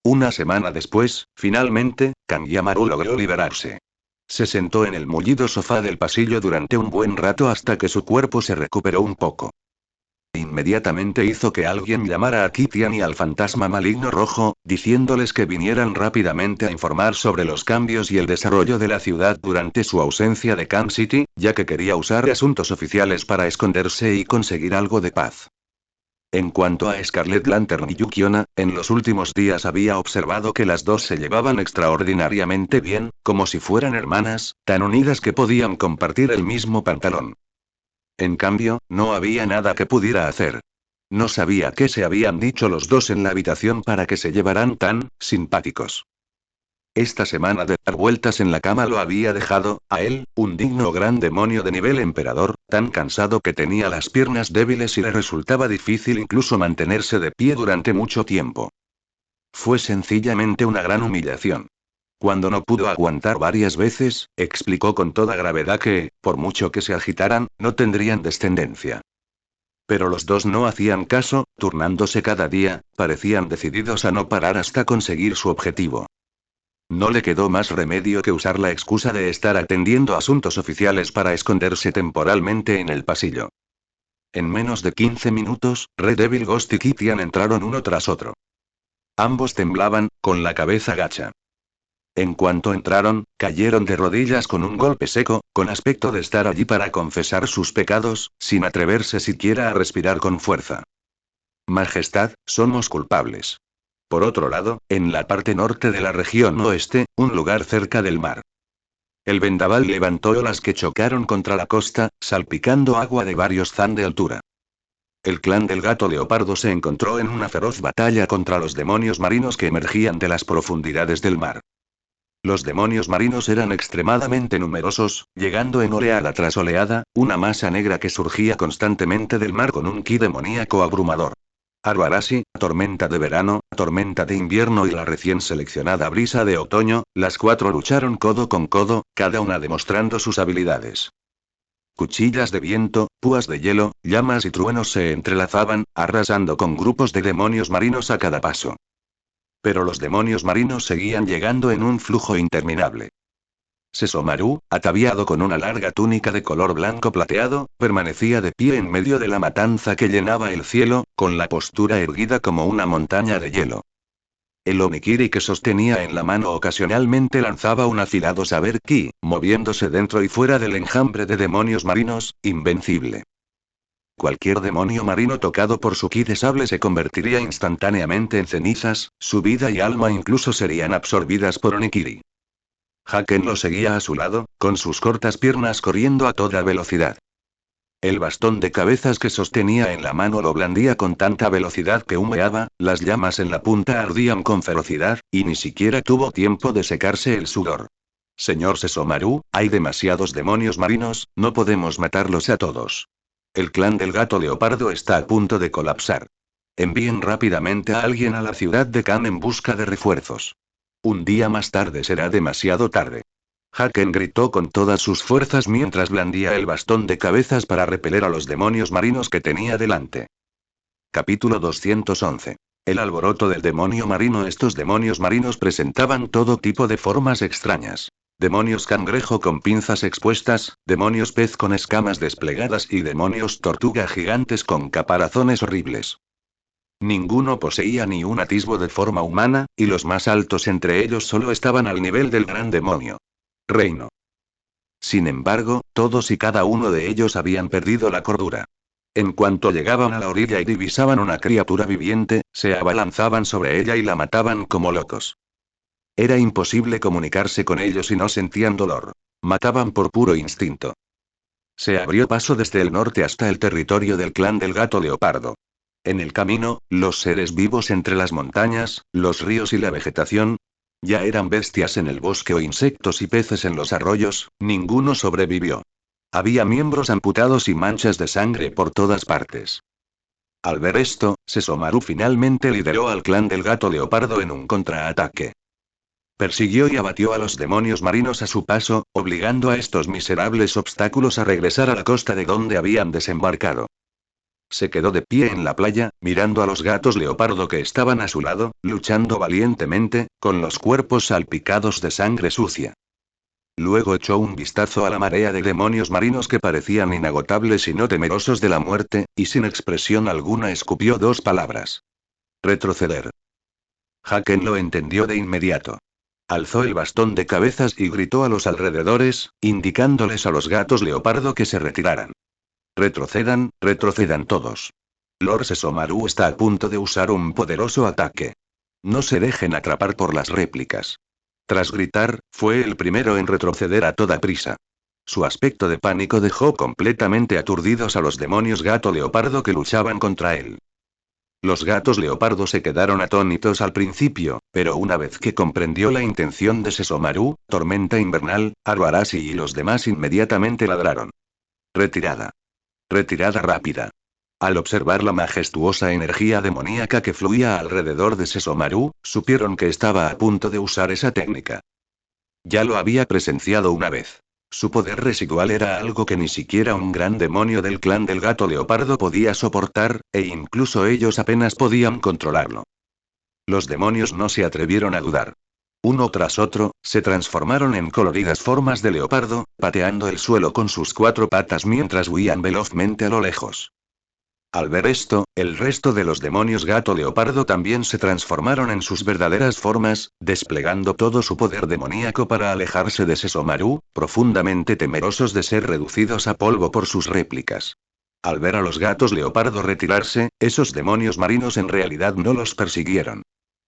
Una semana después, finalmente, Kangyamaru logró liberarse. Se sentó en el mullido sofá del pasillo durante un buen rato hasta que su cuerpo se recuperó un poco. Inmediatamente hizo que alguien llamara a Kitian y al fantasma maligno rojo, diciéndoles que vinieran rápidamente a informar sobre los cambios y el desarrollo de la ciudad durante su ausencia de Camp City, ya que quería usar asuntos oficiales para esconderse y conseguir algo de paz. En cuanto a Scarlet Lantern y Yukiona, en los últimos días había observado que las dos se llevaban extraordinariamente bien, como si fueran hermanas, tan unidas que podían compartir el mismo pantalón. En cambio, no había nada que pudiera hacer. No sabía qué se habían dicho los dos en la habitación para que se llevaran tan simpáticos. Esta semana de dar vueltas en la cama lo había dejado, a él, un digno gran demonio de nivel emperador, tan cansado que tenía las piernas débiles y le resultaba difícil incluso mantenerse de pie durante mucho tiempo. Fue sencillamente una gran humillación. Cuando no pudo aguantar varias veces, explicó con toda gravedad que, por mucho que se agitaran, no tendrían descendencia. Pero los dos no hacían caso, turnándose cada día, parecían decididos a no parar hasta conseguir su objetivo. No le quedó más remedio que usar la excusa de estar atendiendo asuntos oficiales para esconderse temporalmente en el pasillo. En menos de 15 minutos, Red Devil Ghost y Kitian entraron uno tras otro. Ambos temblaban, con la cabeza gacha. En cuanto entraron, cayeron de rodillas con un golpe seco, con aspecto de estar allí para confesar sus pecados, sin atreverse siquiera a respirar con fuerza. Majestad, somos culpables. Por otro lado, en la parte norte de la región oeste, un lugar cerca del mar. El vendaval levantó olas que chocaron contra la costa, salpicando agua de varios zan de altura. El clan del gato leopardo se encontró en una feroz batalla contra los demonios marinos que emergían de las profundidades del mar. Los demonios marinos eran extremadamente numerosos, llegando en oleada tras oleada, una masa negra que surgía constantemente del mar con un ki demoníaco abrumador. Arbarasi, tormenta de verano, tormenta de invierno y la recién seleccionada brisa de otoño, las cuatro lucharon codo con codo, cada una demostrando sus habilidades. Cuchillas de viento, púas de hielo, llamas y truenos se entrelazaban, arrasando con grupos de demonios marinos a cada paso. Pero los demonios marinos seguían llegando en un flujo interminable. Sesomaru, ataviado con una larga túnica de color blanco plateado, permanecía de pie en medio de la matanza que llenaba el cielo, con la postura erguida como una montaña de hielo. El Onikiri que sostenía en la mano ocasionalmente lanzaba un afilado saber ki, moviéndose dentro y fuera del enjambre de demonios marinos, invencible. Cualquier demonio marino tocado por su ki de sable se convertiría instantáneamente en cenizas, su vida y alma incluso serían absorbidas por Onikiri. Haken lo seguía a su lado, con sus cortas piernas corriendo a toda velocidad. El bastón de cabezas que sostenía en la mano lo blandía con tanta velocidad que humeaba, las llamas en la punta ardían con ferocidad, y ni siquiera tuvo tiempo de secarse el sudor. Señor Sesomaru, hay demasiados demonios marinos, no podemos matarlos a todos. El clan del gato leopardo está a punto de colapsar. Envíen rápidamente a alguien a la ciudad de Kan en busca de refuerzos. Un día más tarde será demasiado tarde. Haken gritó con todas sus fuerzas mientras blandía el bastón de cabezas para repeler a los demonios marinos que tenía delante. Capítulo 211. El alboroto del demonio marino. Estos demonios marinos presentaban todo tipo de formas extrañas. Demonios cangrejo con pinzas expuestas, demonios pez con escamas desplegadas y demonios tortuga gigantes con caparazones horribles. Ninguno poseía ni un atisbo de forma humana, y los más altos entre ellos solo estaban al nivel del gran demonio. Reino. Sin embargo, todos y cada uno de ellos habían perdido la cordura. En cuanto llegaban a la orilla y divisaban una criatura viviente, se abalanzaban sobre ella y la mataban como locos. Era imposible comunicarse con ellos y no sentían dolor. Mataban por puro instinto. Se abrió paso desde el norte hasta el territorio del clan del gato leopardo. En el camino, los seres vivos entre las montañas, los ríos y la vegetación, ya eran bestias en el bosque o insectos y peces en los arroyos, ninguno sobrevivió. Había miembros amputados y manchas de sangre por todas partes. Al ver esto, Sesomaru finalmente lideró al clan del gato leopardo en un contraataque. Persiguió y abatió a los demonios marinos a su paso, obligando a estos miserables obstáculos a regresar a la costa de donde habían desembarcado. Se quedó de pie en la playa, mirando a los gatos leopardo que estaban a su lado, luchando valientemente, con los cuerpos salpicados de sangre sucia. Luego echó un vistazo a la marea de demonios marinos que parecían inagotables y no temerosos de la muerte, y sin expresión alguna escupió dos palabras. Retroceder. Haken lo entendió de inmediato. Alzó el bastón de cabezas y gritó a los alrededores, indicándoles a los gatos leopardo que se retiraran. Retrocedan, retrocedan todos. Lord Sesomaru está a punto de usar un poderoso ataque. No se dejen atrapar por las réplicas. Tras gritar, fue el primero en retroceder a toda prisa. Su aspecto de pánico dejó completamente aturdidos a los demonios gato leopardo que luchaban contra él. Los gatos leopardo se quedaron atónitos al principio, pero una vez que comprendió la intención de Sesomaru, Tormenta Invernal, Aruarashi y los demás inmediatamente ladraron. Retirada. Retirada rápida. Al observar la majestuosa energía demoníaca que fluía alrededor de Sesomaru, supieron que estaba a punto de usar esa técnica. Ya lo había presenciado una vez. Su poder residual era algo que ni siquiera un gran demonio del clan del gato leopardo podía soportar, e incluso ellos apenas podían controlarlo. Los demonios no se atrevieron a dudar. Uno tras otro, se transformaron en coloridas formas de leopardo, pateando el suelo con sus cuatro patas mientras huían velozmente a lo lejos. Al ver esto, el resto de los demonios gato leopardo también se transformaron en sus verdaderas formas, desplegando todo su poder demoníaco para alejarse de Sesomaru, profundamente temerosos de ser reducidos a polvo por sus réplicas. Al ver a los gatos leopardo retirarse, esos demonios marinos en realidad no los persiguieron.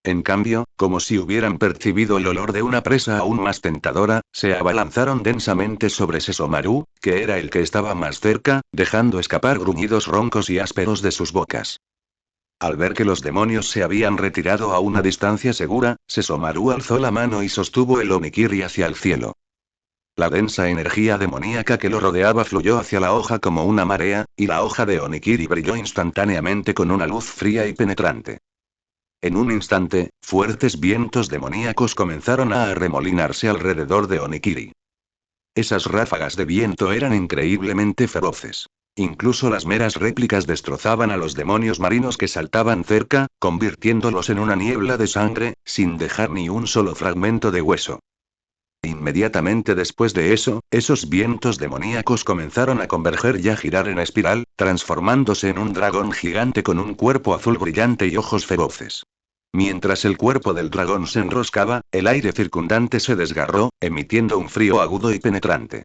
En cambio, como si hubieran percibido el olor de una presa aún más tentadora, se abalanzaron densamente sobre Sesomaru, que era el que estaba más cerca, dejando escapar gruñidos roncos y ásperos de sus bocas. Al ver que los demonios se habían retirado a una distancia segura, Sesomaru alzó la mano y sostuvo el Onikiri hacia el cielo. La densa energía demoníaca que lo rodeaba fluyó hacia la hoja como una marea, y la hoja de Onikiri brilló instantáneamente con una luz fría y penetrante. En un instante, fuertes vientos demoníacos comenzaron a arremolinarse alrededor de Onikiri. Esas ráfagas de viento eran increíblemente feroces. Incluso las meras réplicas destrozaban a los demonios marinos que saltaban cerca, convirtiéndolos en una niebla de sangre, sin dejar ni un solo fragmento de hueso. Inmediatamente después de eso, esos vientos demoníacos comenzaron a converger y a girar en espiral, transformándose en un dragón gigante con un cuerpo azul brillante y ojos feroces. Mientras el cuerpo del dragón se enroscaba, el aire circundante se desgarró, emitiendo un frío agudo y penetrante.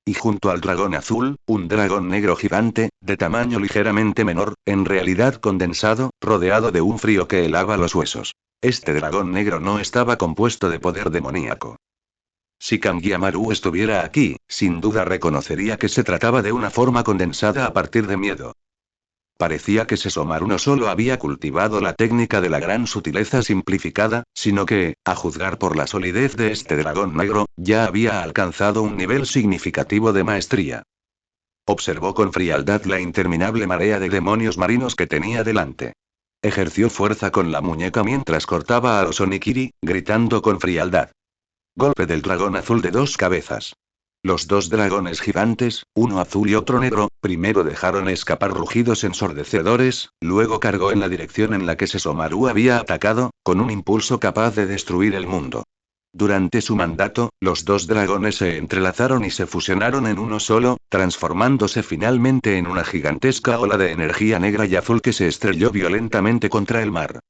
Y junto al dragón azul, un dragón negro gigante, de tamaño ligeramente menor, en realidad condensado, rodeado de un frío que helaba los huesos. Este dragón negro no estaba compuesto de poder demoníaco. Si Kangyamaru estuviera aquí, sin duda reconocería que se trataba de una forma condensada a partir de miedo. Parecía que Sesomaru no solo había cultivado la técnica de la gran sutileza simplificada, sino que, a juzgar por la solidez de este dragón negro, ya había alcanzado un nivel significativo de maestría. Observó con frialdad la interminable marea de demonios marinos que tenía delante. Ejerció fuerza con la muñeca mientras cortaba a los Onikiri, gritando con frialdad. Golpe del dragón azul de dos cabezas. Los dos dragones gigantes, uno azul y otro negro, primero dejaron escapar rugidos ensordecedores, luego cargó en la dirección en la que Sesomaru había atacado, con un impulso capaz de destruir el mundo. Durante su mandato, los dos dragones se entrelazaron y se fusionaron en uno solo, transformándose finalmente en una gigantesca ola de energía negra y azul que se estrelló violentamente contra el mar.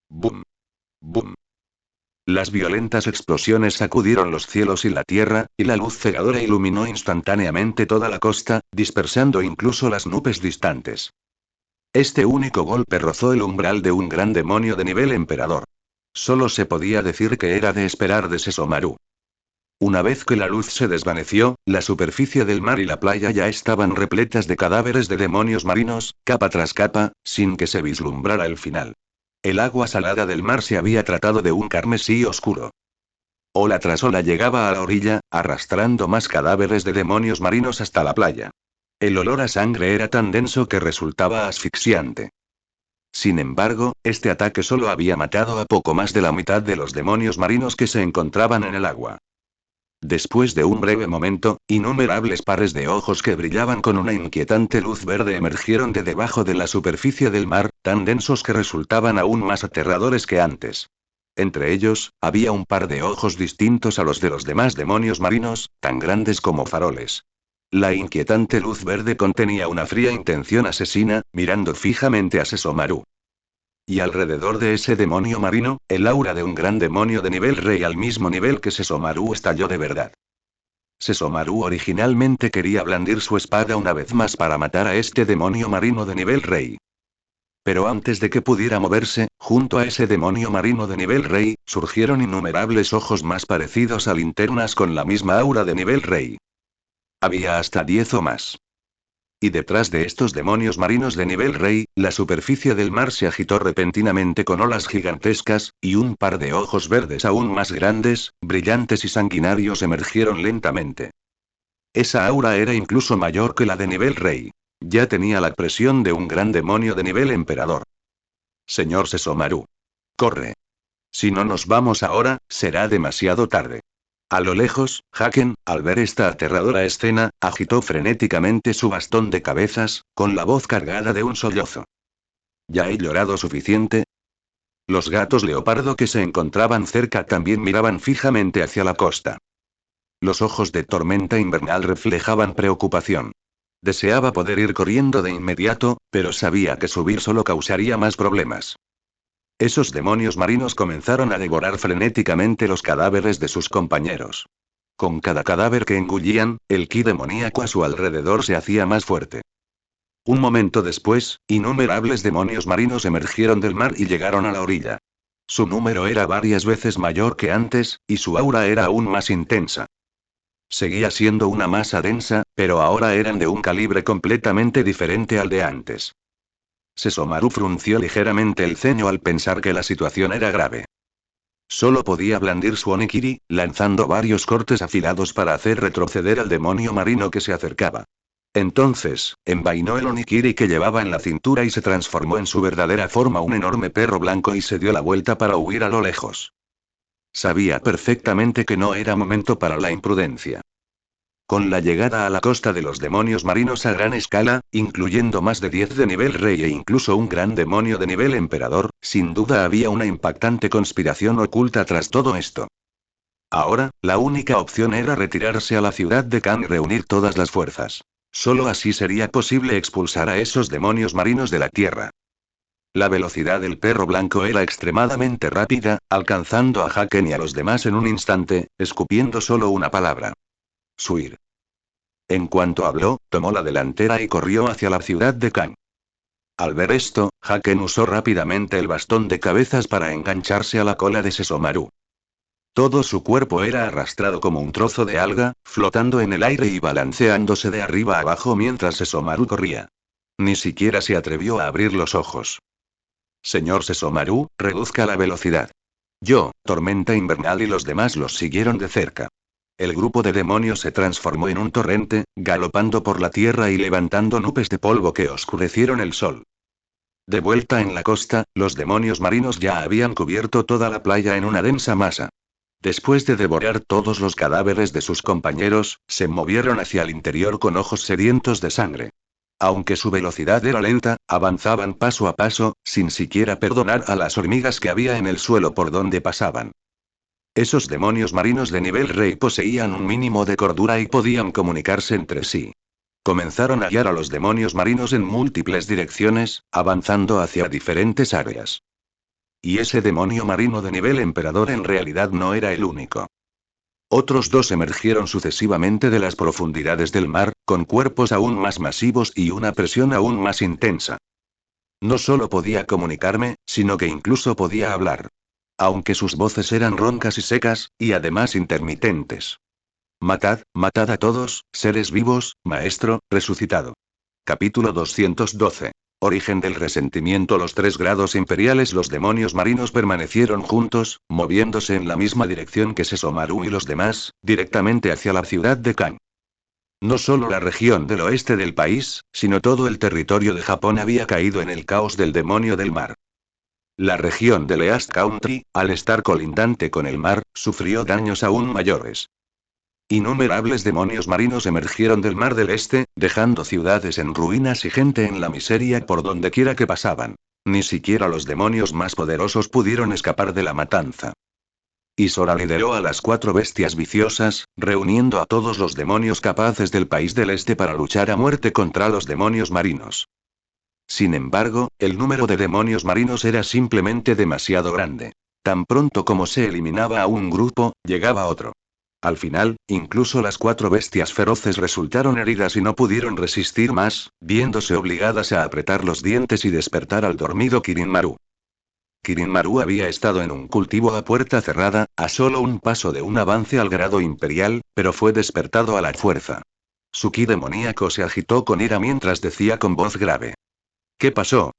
¡Bum! ¡Bum! Las violentas explosiones sacudieron los cielos y la tierra, y la luz cegadora iluminó instantáneamente toda la costa, dispersando incluso las nubes distantes. Este único golpe rozó el umbral de un gran demonio de nivel emperador. Solo se podía decir que era de esperar de Sesomaru. Una vez que la luz se desvaneció, la superficie del mar y la playa ya estaban repletas de cadáveres de demonios marinos, capa tras capa, sin que se vislumbrara el final. El agua salada del mar se había tratado de un carmesí oscuro. Ola tras ola llegaba a la orilla, arrastrando más cadáveres de demonios marinos hasta la playa. El olor a sangre era tan denso que resultaba asfixiante. Sin embargo, este ataque solo había matado a poco más de la mitad de los demonios marinos que se encontraban en el agua. Después de un breve momento, innumerables pares de ojos que brillaban con una inquietante luz verde emergieron de debajo de la superficie del mar, tan densos que resultaban aún más aterradores que antes. Entre ellos, había un par de ojos distintos a los de los demás demonios marinos, tan grandes como faroles. La inquietante luz verde contenía una fría intención asesina, mirando fijamente a Sesomaru. Y alrededor de ese demonio marino, el aura de un gran demonio de nivel rey al mismo nivel que Sesomaru estalló de verdad. Sesomaru originalmente quería blandir su espada una vez más para matar a este demonio marino de nivel rey. Pero antes de que pudiera moverse, junto a ese demonio marino de nivel rey, surgieron innumerables ojos más parecidos a linternas con la misma aura de nivel rey. Había hasta 10 o más. Y detrás de estos demonios marinos de nivel rey, la superficie del mar se agitó repentinamente con olas gigantescas, y un par de ojos verdes aún más grandes, brillantes y sanguinarios emergieron lentamente. Esa aura era incluso mayor que la de nivel rey. Ya tenía la presión de un gran demonio de nivel emperador. Señor Sesomaru. Corre. Si no nos vamos ahora, será demasiado tarde. A lo lejos, Haken, al ver esta aterradora escena, agitó frenéticamente su bastón de cabezas, con la voz cargada de un sollozo. ¿Ya he llorado suficiente? Los gatos leopardo que se encontraban cerca también miraban fijamente hacia la costa. Los ojos de Tormenta Invernal reflejaban preocupación. Deseaba poder ir corriendo de inmediato, pero sabía que subir solo causaría más problemas. Esos demonios marinos comenzaron a devorar frenéticamente los cadáveres de sus compañeros. Con cada cadáver que engullían, el ki demoníaco a su alrededor se hacía más fuerte. Un momento después, innumerables demonios marinos emergieron del mar y llegaron a la orilla. Su número era varias veces mayor que antes, y su aura era aún más intensa. Seguía siendo una masa densa, pero ahora eran de un calibre completamente diferente al de antes. Sesomaru frunció ligeramente el ceño al pensar que la situación era grave. Solo podía blandir su Onikiri, lanzando varios cortes afilados para hacer retroceder al demonio marino que se acercaba. Entonces, envainó el Onikiri que llevaba en la cintura y se transformó en su verdadera forma un enorme perro blanco y se dio la vuelta para huir a lo lejos. Sabía perfectamente que no era momento para la imprudencia. Con la llegada a la costa de los demonios marinos a gran escala, incluyendo más de 10 de nivel rey e incluso un gran demonio de nivel emperador, sin duda había una impactante conspiración oculta tras todo esto. Ahora, la única opción era retirarse a la ciudad de Kang y reunir todas las fuerzas. Solo así sería posible expulsar a esos demonios marinos de la tierra. La velocidad del perro blanco era extremadamente rápida, alcanzando a Haken y a los demás en un instante, escupiendo solo una palabra. Suir. En cuanto habló, tomó la delantera y corrió hacia la ciudad de Kang. Al ver esto, Haken usó rápidamente el bastón de cabezas para engancharse a la cola de Sesomaru. Todo su cuerpo era arrastrado como un trozo de alga, flotando en el aire y balanceándose de arriba a abajo mientras Sesomaru corría. Ni siquiera se atrevió a abrir los ojos. Señor Sesomaru, reduzca la velocidad. Yo, Tormenta Invernal y los demás los siguieron de cerca. El grupo de demonios se transformó en un torrente, galopando por la tierra y levantando nubes de polvo que oscurecieron el sol. De vuelta en la costa, los demonios marinos ya habían cubierto toda la playa en una densa masa. Después de devorar todos los cadáveres de sus compañeros, se movieron hacia el interior con ojos sedientos de sangre. Aunque su velocidad era lenta, avanzaban paso a paso, sin siquiera perdonar a las hormigas que había en el suelo por donde pasaban. Esos demonios marinos de nivel rey poseían un mínimo de cordura y podían comunicarse entre sí. Comenzaron a guiar a los demonios marinos en múltiples direcciones, avanzando hacia diferentes áreas. Y ese demonio marino de nivel emperador en realidad no era el único. Otros dos emergieron sucesivamente de las profundidades del mar, con cuerpos aún más masivos y una presión aún más intensa. No solo podía comunicarme, sino que incluso podía hablar. Aunque sus voces eran roncas y secas, y además intermitentes. Matad, matad a todos, seres vivos, maestro, resucitado. Capítulo 212. Origen del resentimiento. Los 3 grados imperiales. Los demonios marinos permanecieron juntos, moviéndose en la misma dirección que Sesomaru y los demás, directamente hacia la ciudad de Kang. No solo la región del oeste del país, sino todo el territorio de Japón había caído en el caos del demonio del mar. La región del East Country, al estar colindante con el mar, sufrió daños aún mayores. Innumerables demonios marinos emergieron del mar del este, dejando ciudades en ruinas y gente en la miseria por donde quiera que pasaban. Ni siquiera los demonios más poderosos pudieron escapar de la matanza. Isora lideró a las 4 bestias viciosas, reuniendo a todos los demonios capaces del país del este para luchar a muerte contra los demonios marinos. Sin embargo, el número de demonios marinos era simplemente demasiado grande. Tan pronto como se eliminaba a un grupo, llegaba otro. Al final, incluso las 4 bestias feroces resultaron heridas y no pudieron resistir más, viéndose obligadas a apretar los dientes y despertar al dormido Kirin Maru. Kirin Maru había estado en un cultivo a puerta cerrada, a solo un paso de un avance al grado imperial, pero fue despertado a la fuerza. Su ki demoníaco se agitó con ira mientras decía con voz grave. ¿Qué pasó?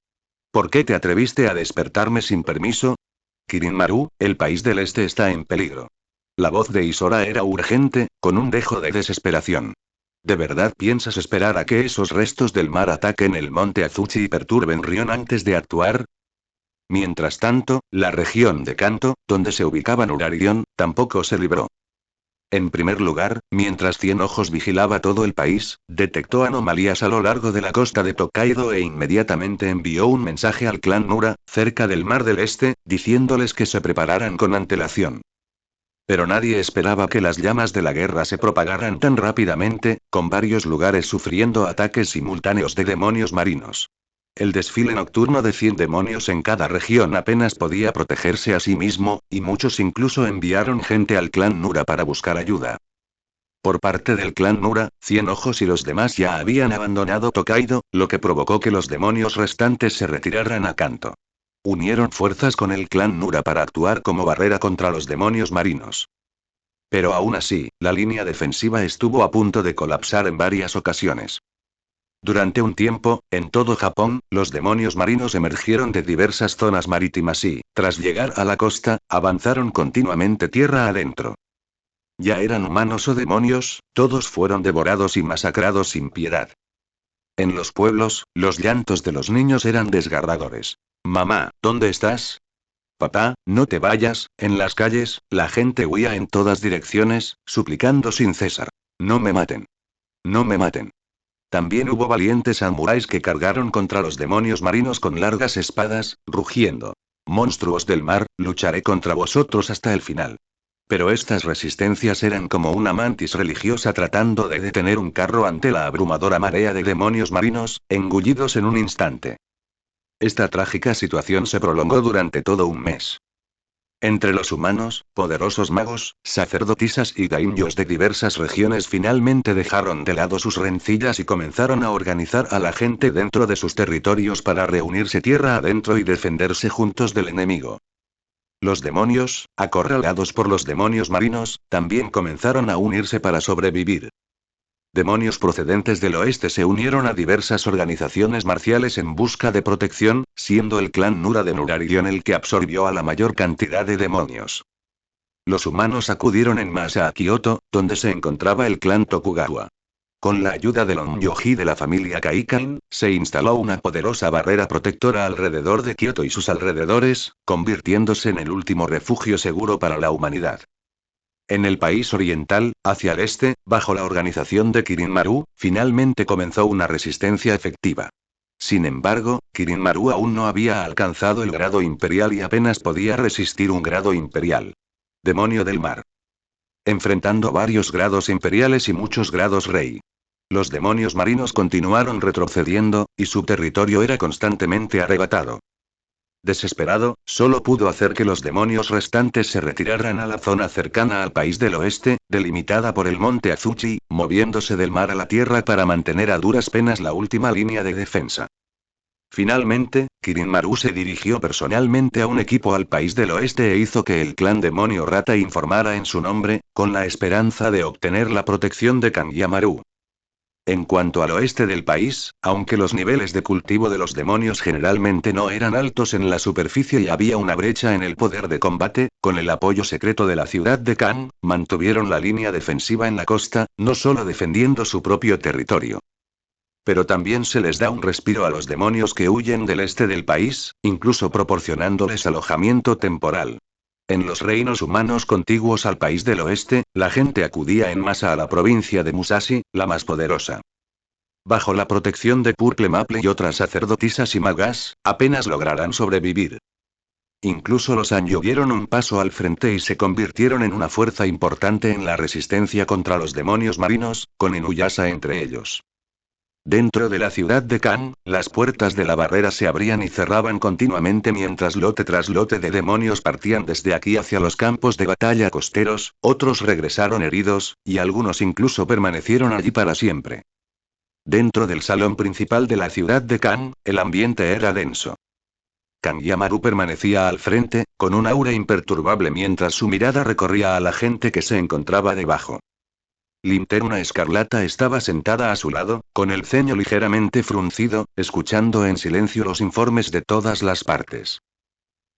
¿Por qué te atreviste a despertarme sin permiso? Kirin Maru, el país del este está en peligro. La voz de Isora era urgente, con un dejo de desesperación. ¿De verdad piensas esperar a que esos restos del mar ataquen el monte Azuchi y perturben Rion antes de actuar? Mientras tanto, la región de Kanto, donde se ubicaba Nurarion, tampoco se libró. En primer lugar, mientras Cien Ojos vigilaba todo el país, detectó anomalías a lo largo de la costa de Tokaido e inmediatamente envió un mensaje al clan Nura, cerca del mar del este, diciéndoles que se prepararan con antelación. Pero nadie esperaba que las llamas de la guerra se propagaran tan rápidamente, con varios lugares sufriendo ataques simultáneos de demonios marinos. El desfile nocturno de 100 demonios en cada región apenas podía protegerse a sí mismo, y muchos incluso enviaron gente al clan Nura para buscar ayuda. Por parte del clan Nura, Cien Ojos y los demás ya habían abandonado Tokaido, lo que provocó que los demonios restantes se retiraran a Kanto. Unieron fuerzas con el clan Nura para actuar como barrera contra los demonios marinos. Pero aún así, la línea defensiva estuvo a punto de colapsar en varias ocasiones. Durante un tiempo, en todo Japón, los demonios marinos emergieron de diversas zonas marítimas y, tras llegar a la costa, avanzaron continuamente tierra adentro. Ya eran humanos o demonios, todos fueron devorados y masacrados sin piedad. En los pueblos, los llantos de los niños eran desgarradores. Mamá, ¿dónde estás? Papá, no te vayas. En las calles, la gente huía en todas direcciones, suplicando sin cesar. No me maten. No me maten. También hubo valientes samuráis que cargaron contra los demonios marinos con largas espadas, rugiendo. Monstruos del mar, lucharé contra vosotros hasta el final. Pero estas resistencias eran como una mantis religiosa tratando de detener un carro ante la abrumadora marea de demonios marinos, engullidos en un instante. Esta trágica situación se prolongó durante todo un mes. Entre los humanos, poderosos magos, sacerdotisas y daimyos de diversas regiones finalmente dejaron de lado sus rencillas y comenzaron a organizar a la gente dentro de sus territorios para reunirse tierra adentro y defenderse juntos del enemigo. Los demonios, acorralados por los demonios marinos, también comenzaron a unirse para sobrevivir. Demonios procedentes del oeste se unieron a diversas organizaciones marciales en busca de protección, siendo el clan Nura de Nurarion el que absorbió a la mayor cantidad de demonios. Los humanos acudieron en masa a Kioto, donde se encontraba el clan Tokugawa. Con la ayuda del Onyoji de la familia Kaikan, se instaló una poderosa barrera protectora alrededor de Kioto y sus alrededores, convirtiéndose en el último refugio seguro para la humanidad. En el país oriental, hacia el este, bajo la organización de Kirin Maru, finalmente comenzó una resistencia efectiva. Sin embargo, Kirin Maru aún no había alcanzado el grado imperial y apenas podía resistir un grado imperial. Demonio del mar. Enfrentando varios grados imperiales y muchos grados rey. Los demonios marinos continuaron retrocediendo, y su territorio era constantemente arrebatado. Desesperado, solo pudo hacer que los demonios restantes se retiraran a la zona cercana al país del oeste, delimitada por el monte Azuchi, moviéndose del mar a la tierra para mantener a duras penas la última línea de defensa. Finalmente, Kirin Maru se dirigió personalmente a un equipo al país del oeste e hizo que el clan demonio rata informara en su nombre, con la esperanza de obtener la protección de Kanyamaru. En cuanto al oeste del país, aunque los niveles de cultivo de los demonios generalmente no eran altos en la superficie y había una brecha en el poder de combate, con el apoyo secreto de la ciudad de Kan, mantuvieron la línea defensiva en la costa, no solo defendiendo su propio territorio. Pero también se les da un respiro a los demonios que huyen del este del país, incluso proporcionándoles alojamiento temporal. En los reinos humanos contiguos al país del oeste, la gente acudía en masa a la provincia de Musashi, la más poderosa. Bajo la protección de Purple Maple y otras sacerdotisas y magas, apenas lograrán sobrevivir. Incluso los Anju dieron un paso al frente y se convirtieron en una fuerza importante en la resistencia contra los demonios marinos, con Inuyasha entre ellos. Dentro de la ciudad de Kan, las puertas de la barrera se abrían y cerraban continuamente mientras lote tras lote de demonios partían desde aquí hacia los campos de batalla costeros, otros regresaron heridos, y algunos incluso permanecieron allí para siempre. Dentro del salón principal de la ciudad de Kan, el ambiente era denso. Kangyamaru permanecía al frente, con un aura imperturbable mientras su mirada recorría a la gente que se encontraba debajo. Linterna Escarlata estaba sentada a su lado, con el ceño ligeramente fruncido, escuchando en silencio los informes de todas las partes.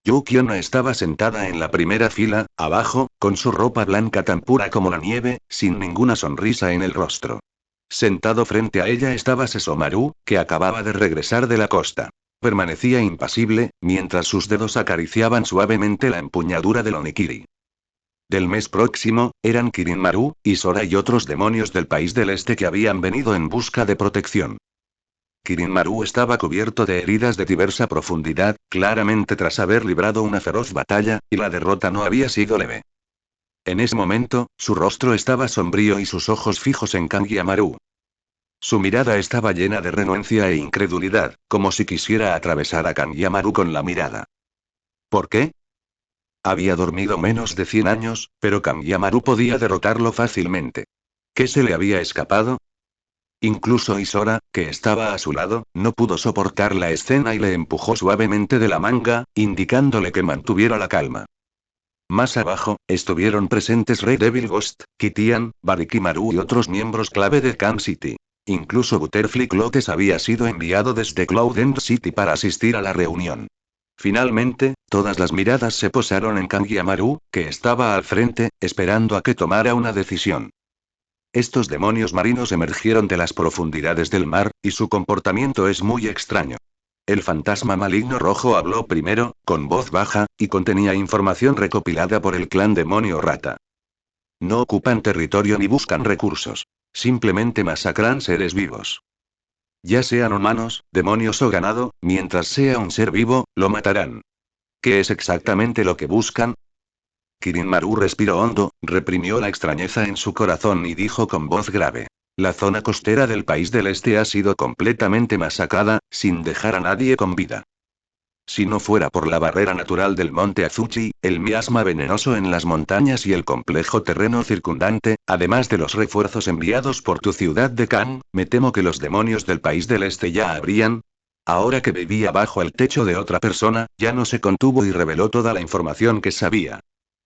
Yukiona estaba sentada en la primera fila, abajo, con su ropa blanca tan pura como la nieve, sin ninguna sonrisa en el rostro. Sentado frente a ella estaba Sesomaru, que acababa de regresar de la costa. Permanecía impasible, mientras sus dedos acariciaban suavemente la empuñadura del Onikiri. Del mes próximo, eran Kirinmaru, Isora y otros demonios del país del este que habían venido en busca de protección. Kirinmaru estaba cubierto de heridas de diversa profundidad, claramente tras haber librado una feroz batalla, y la derrota no había sido leve. En ese momento, su rostro estaba sombrío y sus ojos fijos en Kangyamaru. Su mirada estaba llena de renuencia e incredulidad, como si quisiera atravesar a Kangyamaru con la mirada. ¿Por qué? Había dormido menos de 100 años, pero Kangyamaru podía derrotarlo fácilmente. ¿Qué se le había escapado? Incluso Isora, que estaba a su lado, no pudo soportar la escena y le empujó suavemente de la manga, indicándole que mantuviera la calma. Más abajo, estuvieron presentes Rey Devil Ghost, Kitian, Barikimaru y otros miembros clave de Camp City. Incluso Butterfly Clotes había sido enviado desde Cloud End City para asistir a la reunión. Finalmente, todas las miradas se posaron en Kangyamaru, que estaba al frente, esperando a que tomara una decisión. Estos demonios marinos emergieron de las profundidades del mar, y su comportamiento es muy extraño. El fantasma maligno rojo habló primero, con voz baja, y contenía información recopilada por el clan demonio rata. No ocupan territorio ni buscan recursos. Simplemente masacran seres vivos. Ya sean humanos, demonios o ganado, mientras sea un ser vivo, lo matarán. ¿Qué es exactamente lo que buscan? Kirinmaru respiró hondo, reprimió la extrañeza en su corazón y dijo con voz grave. La zona costera del país del este ha sido completamente masacrada, sin dejar a nadie con vida. Si no fuera por la barrera natural del monte Azuchi, el miasma venenoso en las montañas y el complejo terreno circundante, además de los refuerzos enviados por tu ciudad de Kan, me temo que los demonios del país del este ya habrían. Ahora que vivía bajo el techo de otra persona, ya no se contuvo y reveló toda la información que sabía.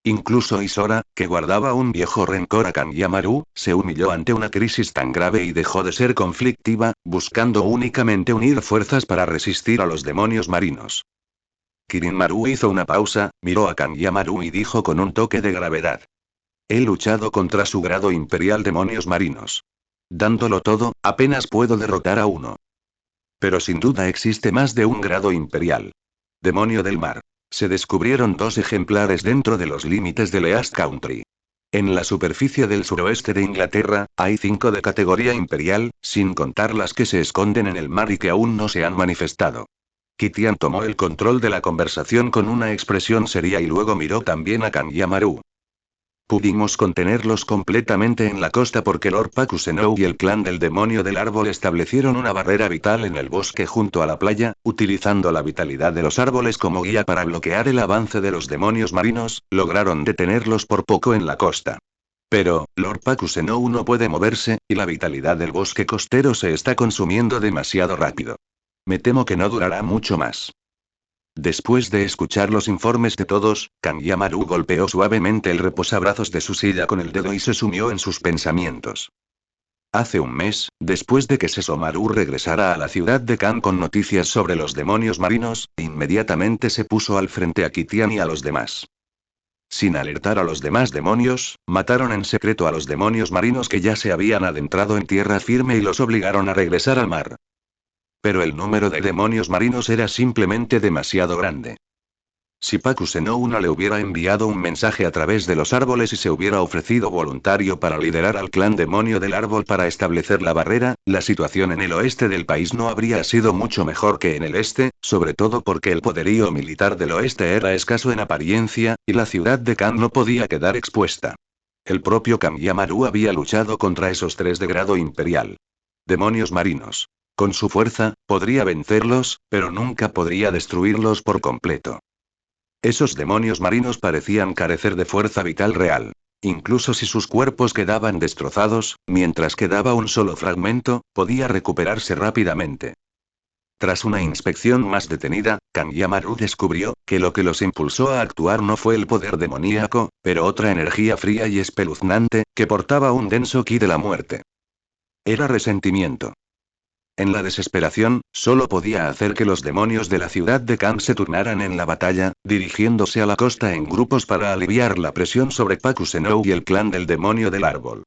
Incluso Isora, que guardaba un viejo rencor a Kangyamaru, se humilló ante una crisis tan grave y dejó de ser conflictiva, buscando únicamente unir fuerzas para resistir a los demonios marinos. Kirinmaru hizo una pausa, miró a Kangyamaru y dijo con un toque de gravedad. He luchado contra su grado imperial demonios marinos. Dándolo todo, apenas puedo derrotar a uno. Pero sin duda existe más de un grado imperial. Demonio del mar. Se descubrieron 2 ejemplares dentro de los límites de East Country. En la superficie del suroeste de Inglaterra, hay 5 de categoría imperial, sin contar las que se esconden en el mar y que aún no se han manifestado. Kitian tomó el control de la conversación con una expresión seria y luego miró también a Kangyamaru. Pudimos contenerlos completamente en la costa porque Lord Pakusenou y el clan del demonio del árbol establecieron una barrera vital en el bosque junto a la playa, utilizando la vitalidad de los árboles como guía para bloquear el avance de los demonios marinos, lograron detenerlos por poco en la costa. Pero, Lord Pakusenou no puede moverse, y la vitalidad del bosque costero se está consumiendo demasiado rápido. Me temo que no durará mucho más. Después de escuchar los informes de todos, Kangyamaru golpeó suavemente el reposabrazos de su silla con el dedo y se sumió en sus pensamientos. Hace un mes, después de que Sesomaru regresara a la ciudad de Kan con noticias sobre los demonios marinos, inmediatamente se puso al frente a Kitian y a los demás. Sin alertar a los demás demonios, mataron en secreto a los demonios marinos que ya se habían adentrado en tierra firme y los obligaron a regresar al mar. Pero el número de demonios marinos era simplemente demasiado grande. Si Pakusenou no le hubiera enviado un mensaje a través de los árboles y se hubiera ofrecido voluntario para liderar al clan demonio del árbol para establecer la barrera, la situación en el oeste del país no habría sido mucho mejor que en el este, sobre todo porque el poderío militar del oeste era escaso en apariencia, y la ciudad de Kan no podía quedar expuesta. El propio Kangyamaru había luchado contra esos tres de grado imperial. Demonios marinos. Con su fuerza, podría vencerlos, pero nunca podría destruirlos por completo. Esos demonios marinos parecían carecer de fuerza vital real. Incluso si sus cuerpos quedaban destrozados, mientras quedaba un solo fragmento, podía recuperarse rápidamente. Tras una inspección más detenida, Kangyamaru descubrió que lo que los impulsó a actuar no fue el poder demoníaco, pero otra energía fría y espeluznante, que portaba un denso ki de la muerte. Era resentimiento. En la desesperación, solo podía hacer que los demonios de la ciudad de Kan se turnaran en la batalla, dirigiéndose a la costa en grupos para aliviar la presión sobre Pakusenou y el clan del demonio del árbol.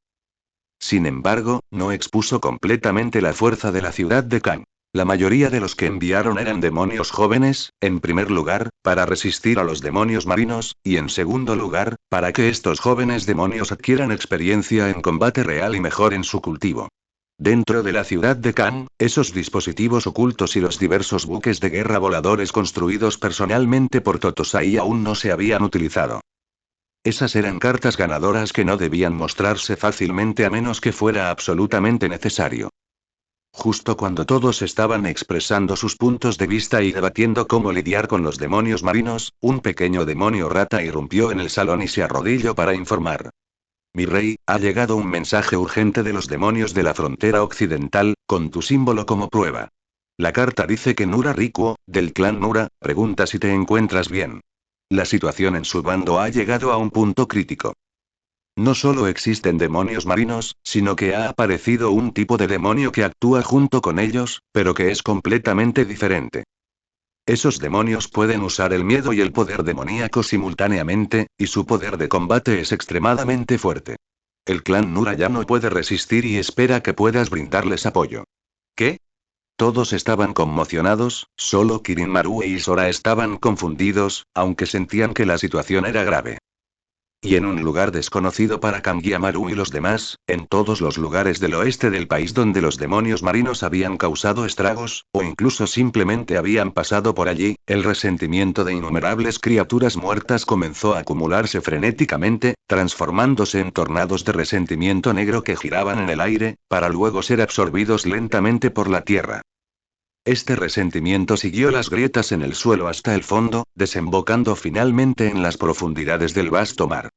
Sin embargo, no expuso completamente la fuerza de la ciudad de Kan. La mayoría de los que enviaron eran demonios jóvenes, en primer lugar, para resistir a los demonios marinos, y en segundo lugar, para que estos jóvenes demonios adquieran experiencia en combate real y mejoren su cultivo. Dentro de la ciudad de Kan, esos dispositivos ocultos y los diversos buques de guerra voladores construidos personalmente por Totosai aún no se habían utilizado. Esas eran cartas ganadoras que no debían mostrarse fácilmente a menos que fuera absolutamente necesario. Justo cuando todos estaban expresando sus puntos de vista y debatiendo cómo lidiar con los demonios marinos, un pequeño demonio rata irrumpió en el salón y se arrodilló para informar. Mi rey, ha llegado un mensaje urgente de los demonios de la frontera occidental, con tu símbolo como prueba. La carta dice que Nura Rikuo, del clan Nura, pregunta si te encuentras bien. La situación en su bando ha llegado a un punto crítico. No solo existen demonios marinos, sino que ha aparecido un tipo de demonio que actúa junto con ellos, pero que es completamente diferente. Esos demonios pueden usar el miedo y el poder demoníaco simultáneamente, y su poder de combate es extremadamente fuerte. El clan Nura ya no puede resistir y espera que puedas brindarles apoyo. ¿Qué? Todos estaban conmocionados, solo Kirinmaru e Isora estaban confundidos, aunque sentían que la situación era grave. Y en un lugar desconocido para Kangyamaru y los demás, en todos los lugares del oeste del país donde los demonios marinos habían causado estragos, o incluso simplemente habían pasado por allí, el resentimiento de innumerables criaturas muertas comenzó a acumularse frenéticamente, transformándose en tornados de resentimiento negro que giraban en el aire, para luego ser absorbidos lentamente por la tierra. Este resentimiento siguió las grietas en el suelo hasta el fondo, desembocando finalmente en las profundidades del vasto mar.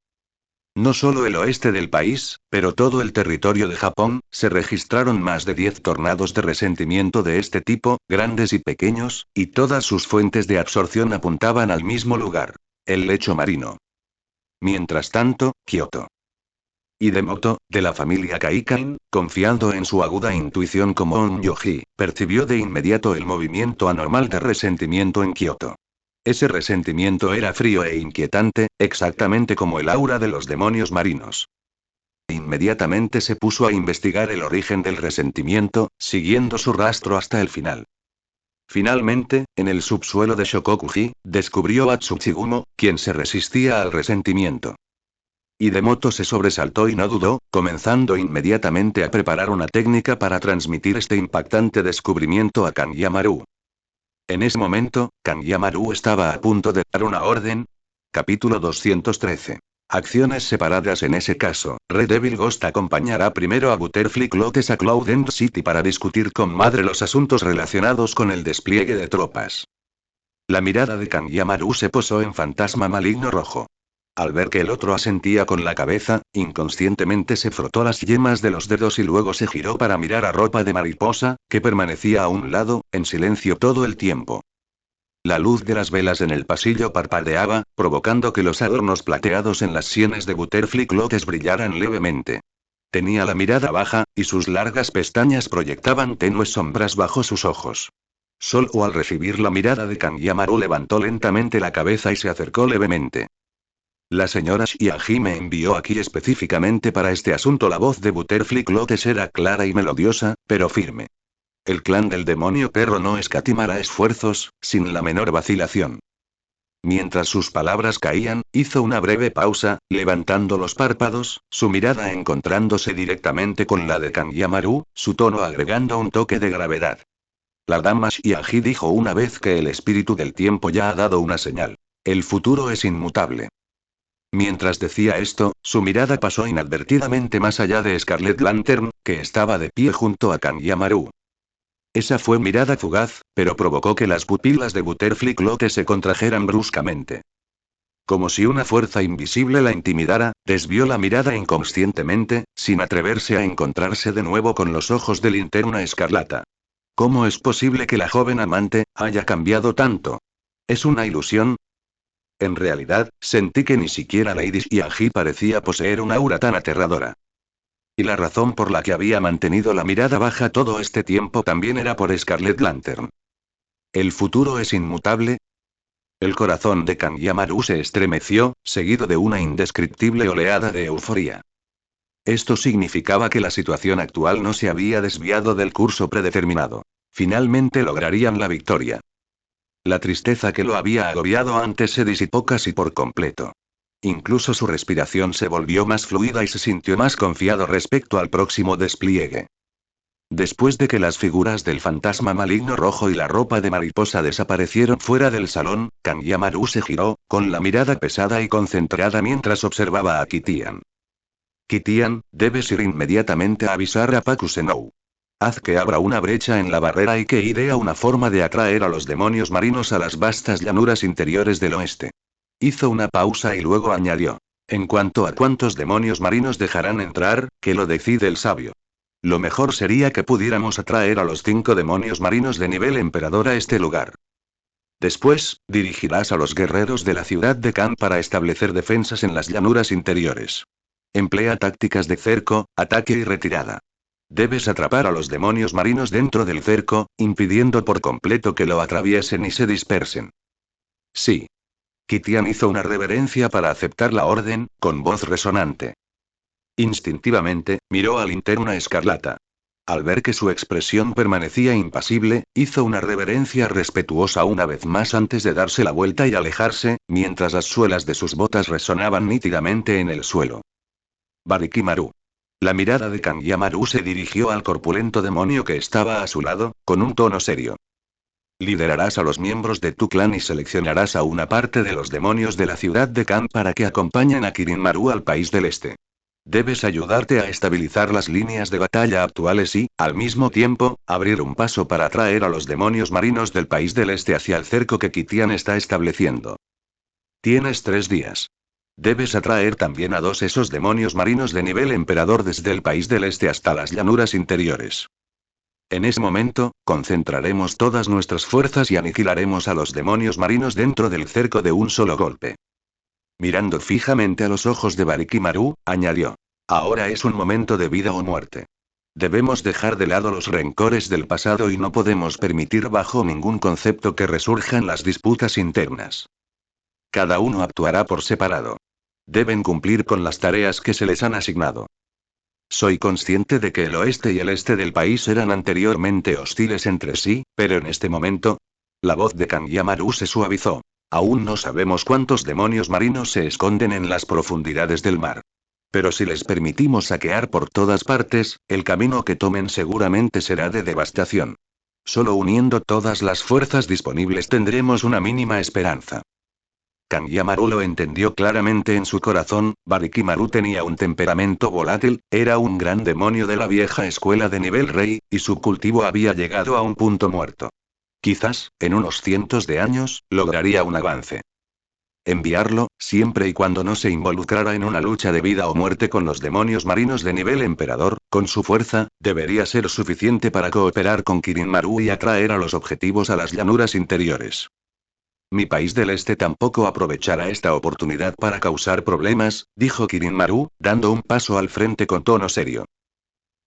No solo el oeste del país, pero todo el territorio de Japón, se registraron más de 10 tornados de resentimiento de este tipo, grandes y pequeños, y todas sus fuentes de absorción apuntaban al mismo lugar: el lecho marino. Mientras tanto, Kioto. Idemoto, de la familia Kaikan, confiando en su aguda intuición como un yoji, percibió de inmediato el movimiento anormal de resentimiento en Kioto. Ese resentimiento era frío e inquietante, exactamente como el aura de los demonios marinos. Inmediatamente se puso a investigar el origen del resentimiento, siguiendo su rastro hasta el final. Finalmente, en el subsuelo de Shokokuji, descubrió a Tsuchigumo, quien se resistía al resentimiento. Idemoto se sobresaltó y no dudó, comenzando inmediatamente a preparar una técnica para transmitir este impactante descubrimiento a Kangyamaru. En ese momento, Kangyamaru estaba a punto de dar una orden. Capítulo 213. Acciones separadas. En ese caso, Red Devil Ghost acompañará primero a Butterfly Clotes a Cloud End City para discutir con Madre los asuntos relacionados con el despliegue de tropas. La mirada de Kangyamaru se posó en Fantasma Maligno Rojo. Al ver que el otro asentía con la cabeza, inconscientemente se frotó las yemas de los dedos y luego se giró para mirar a Ropa de Mariposa, que permanecía a un lado, en silencio todo el tiempo. La luz de las velas en el pasillo parpadeaba, provocando que los adornos plateados en las sienes de Butterfly Clotes brillaran levemente. Tenía la mirada baja, y sus largas pestañas proyectaban tenues sombras bajo sus ojos. Solo al recibir la mirada de Kangyamaru levantó lentamente la cabeza y se acercó levemente. La señora Shiaji me envió aquí específicamente para este asunto. La voz de Butterfly Clotes era clara y melodiosa, pero firme. El clan del demonio perro no escatimará esfuerzos, sin la menor vacilación. Mientras sus palabras caían, hizo una breve pausa, levantando los párpados, su mirada encontrándose directamente con la de Kangyamaru, su tono agregando un toque de gravedad. La dama Xiaji dijo una vez que el espíritu del tiempo ya ha dado una señal. El futuro es inmutable. Mientras decía esto, su mirada pasó inadvertidamente más allá de Scarlet Lantern, que estaba de pie junto a Kangyamaru. Esa fue mirada fugaz, pero provocó que las pupilas de Butterfly Clote se contrajeran bruscamente. Como si una fuerza invisible la intimidara, desvió la mirada inconscientemente, sin atreverse a encontrarse de nuevo con los ojos de Linterna Escarlata. ¿Cómo es posible que la joven amante haya cambiado tanto? ¿Es una ilusión? En realidad, sentí que ni siquiera Lady Xiaji parecía poseer un aura tan aterradora. Y la razón por la que había mantenido la mirada baja todo este tiempo también era por Scarlet Lantern. ¿El futuro es inmutable? El corazón de Kangyamaru se estremeció, seguido de una indescriptible oleada de euforía. Esto significaba que la situación actual no se había desviado del curso predeterminado. Finalmente lograrían la victoria. La tristeza que lo había agobiado antes se disipó casi por completo. Incluso su respiración se volvió más fluida y se sintió más confiado respecto al próximo despliegue. Después de que las figuras del fantasma maligno rojo y la ropa de mariposa desaparecieron fuera del salón, Kangyamaru se giró, con la mirada pesada y concentrada mientras observaba a Kitian. Kitian, debes ir inmediatamente a avisar a Pakusenou. Haz que abra una brecha en la barrera y que idea una forma de atraer a los demonios marinos a las vastas llanuras interiores del oeste. Hizo una pausa y luego añadió. En cuanto a cuántos demonios marinos dejarán entrar, que lo decide el sabio. Lo mejor sería que pudiéramos atraer a los 5 demonios marinos de nivel emperador a este lugar. Después, dirigirás a los guerreros de la ciudad de Kan para establecer defensas en las llanuras interiores. Emplea tácticas de cerco, ataque y retirada. Debes atrapar a los demonios marinos dentro del cerco, impidiendo por completo que lo atraviesen y se dispersen. Sí. Kitian hizo una reverencia para aceptar la orden, con voz resonante. Instintivamente, miró a Linterna Escarlata. Al ver que su expresión permanecía impasible, hizo una reverencia respetuosa una vez más antes de darse la vuelta y alejarse, mientras las suelas de sus botas resonaban nítidamente en el suelo. Barikimaru. La mirada de Kangyamaru se dirigió al corpulento demonio que estaba a su lado, con un tono serio. Liderarás a los miembros de tu clan y seleccionarás a una parte de los demonios de la ciudad de Kan para que acompañen a Kirinmaru al país del este. Debes ayudarte a estabilizar las líneas de batalla actuales y, al mismo tiempo, abrir un paso para atraer a los demonios marinos del país del este hacia el cerco que Kitian está estableciendo. Tienes 3 días. Debes atraer también a 2 esos demonios marinos de nivel emperador desde el país del este hasta las llanuras interiores. En ese momento, concentraremos todas nuestras fuerzas y aniquilaremos a los demonios marinos dentro del cerco de un solo golpe. Mirando fijamente a los ojos de Barikimaru, añadió. Ahora es un momento de vida o muerte. Debemos dejar de lado los rencores del pasado y no podemos permitir bajo ningún concepto que resurjan las disputas internas. Cada uno actuará por separado. Deben cumplir con las tareas que se les han asignado. Soy consciente de que el oeste y el este del país eran anteriormente hostiles entre sí, pero en este momento... La voz de Kangyamaru se suavizó. Aún no sabemos cuántos demonios marinos se esconden en las profundidades del mar. Pero si les permitimos saquear por todas partes, el camino que tomen seguramente será de devastación. Solo uniendo todas las fuerzas disponibles tendremos una mínima esperanza. Kangyamaru lo entendió claramente en su corazón. Barikimaru tenía un temperamento volátil, era un gran demonio de la vieja escuela de nivel rey, y su cultivo había llegado a un punto muerto. Quizás, en unos cientos de años, lograría un avance. Enviarlo, siempre y cuando no se involucrara en una lucha de vida o muerte con los demonios marinos de nivel emperador, con su fuerza, debería ser suficiente para cooperar con Kirinmaru y atraer a los objetivos a las llanuras interiores. Mi país del este tampoco aprovechará esta oportunidad para causar problemas, dijo Kirinmaru, dando un paso al frente con tono serio.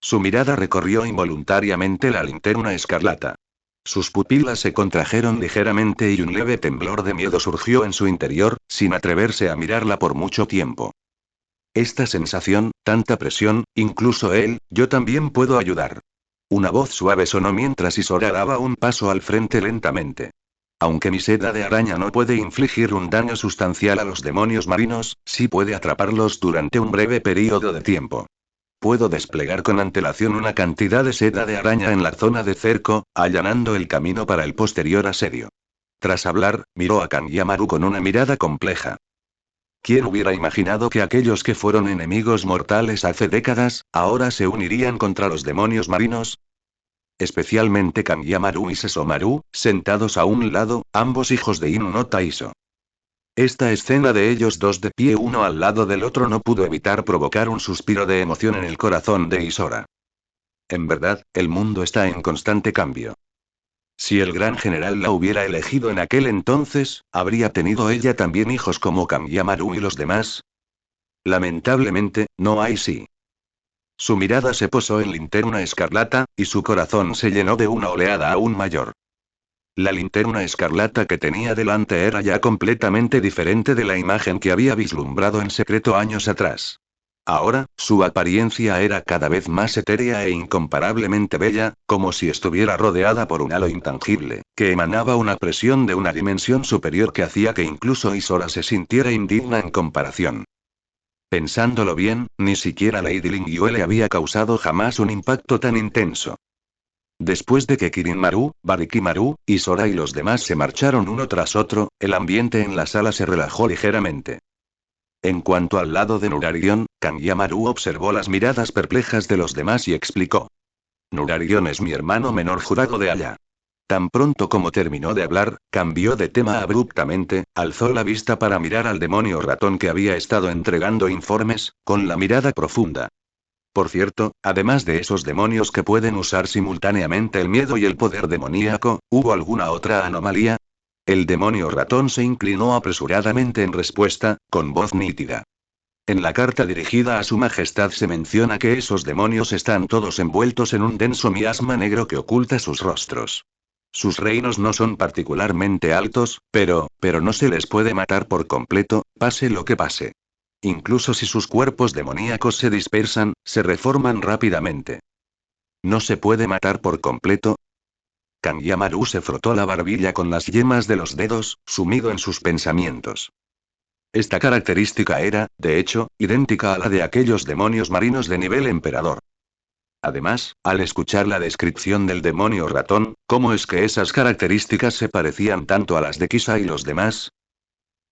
Su mirada recorrió involuntariamente la linterna escarlata. Sus pupilas se contrajeron ligeramente y un leve temblor de miedo surgió en su interior, sin atreverse a mirarla por mucho tiempo. Esta sensación, tanta presión, incluso él, yo también puedo ayudar. Una voz suave sonó mientras Isora daba un paso al frente lentamente. Aunque mi seda de araña no puede infligir un daño sustancial a los demonios marinos, sí puede atraparlos durante un breve período de tiempo. Puedo desplegar con antelación una cantidad de seda de araña en la zona de cerco, allanando el camino para el posterior asedio. Tras hablar, miró a Kangyamaru con una mirada compleja. ¿Quién hubiera imaginado que aquellos que fueron enemigos mortales hace décadas, ahora se unirían contra los demonios marinos? Especialmente Kangyamaru y Sesomaru, sentados a un lado, ambos hijos de Inu no Taiso. Esta escena de ellos dos de pie uno al lado del otro no pudo evitar provocar un suspiro de emoción en el corazón de Isora. En verdad, el mundo está en constante cambio. Si el gran general la hubiera elegido en aquel entonces, ¿habría tenido ella también hijos como Kangyamaru y los demás? Lamentablemente, no hay sí. Su mirada se posó en Linterna Escarlata, y su corazón se llenó de una oleada aún mayor. La Linterna Escarlata que tenía delante era ya completamente diferente de la imagen que había vislumbrado en secreto años atrás. Ahora, su apariencia era cada vez más etérea e incomparablemente bella, como si estuviera rodeada por un halo intangible, que emanaba una presión de una dimensión superior que hacía que incluso Isora se sintiera indigna en comparación. Pensándolo bien, ni siquiera Lady Lingyue le había causado jamás un impacto tan intenso. Después de que Kirin-maru, Barikimaru, Isora y los demás se marcharon uno tras otro, el ambiente en la sala se relajó ligeramente. En cuanto al lado de Nurarion, Kangyamaru observó las miradas perplejas de los demás y explicó. Nurarion es mi hermano menor jurado de allá. Tan pronto como terminó de hablar, cambió de tema abruptamente, alzó la vista para mirar al demonio ratón que había estado entregando informes, con la mirada profunda. Por cierto, además de esos demonios que pueden usar simultáneamente el miedo y el poder demoníaco, ¿hubo alguna otra anomalía? El demonio ratón se inclinó apresuradamente en respuesta, con voz nítida. En la carta dirigida a su majestad se menciona que esos demonios están todos envueltos en un denso miasma negro que oculta sus rostros. Sus reinos no son particularmente altos, pero no se les puede matar por completo, pase lo que pase. Incluso si sus cuerpos demoníacos se dispersan, se reforman rápidamente. ¿No se puede matar por completo? Kangyamaru se frotó la barbilla con las yemas de los dedos, sumido en sus pensamientos. Esta característica era, de hecho, idéntica a la de aquellos demonios marinos de nivel emperador. Además, al escuchar la descripción del demonio ratón, ¿cómo es que esas características se parecían tanto a las de Kisa y los demás?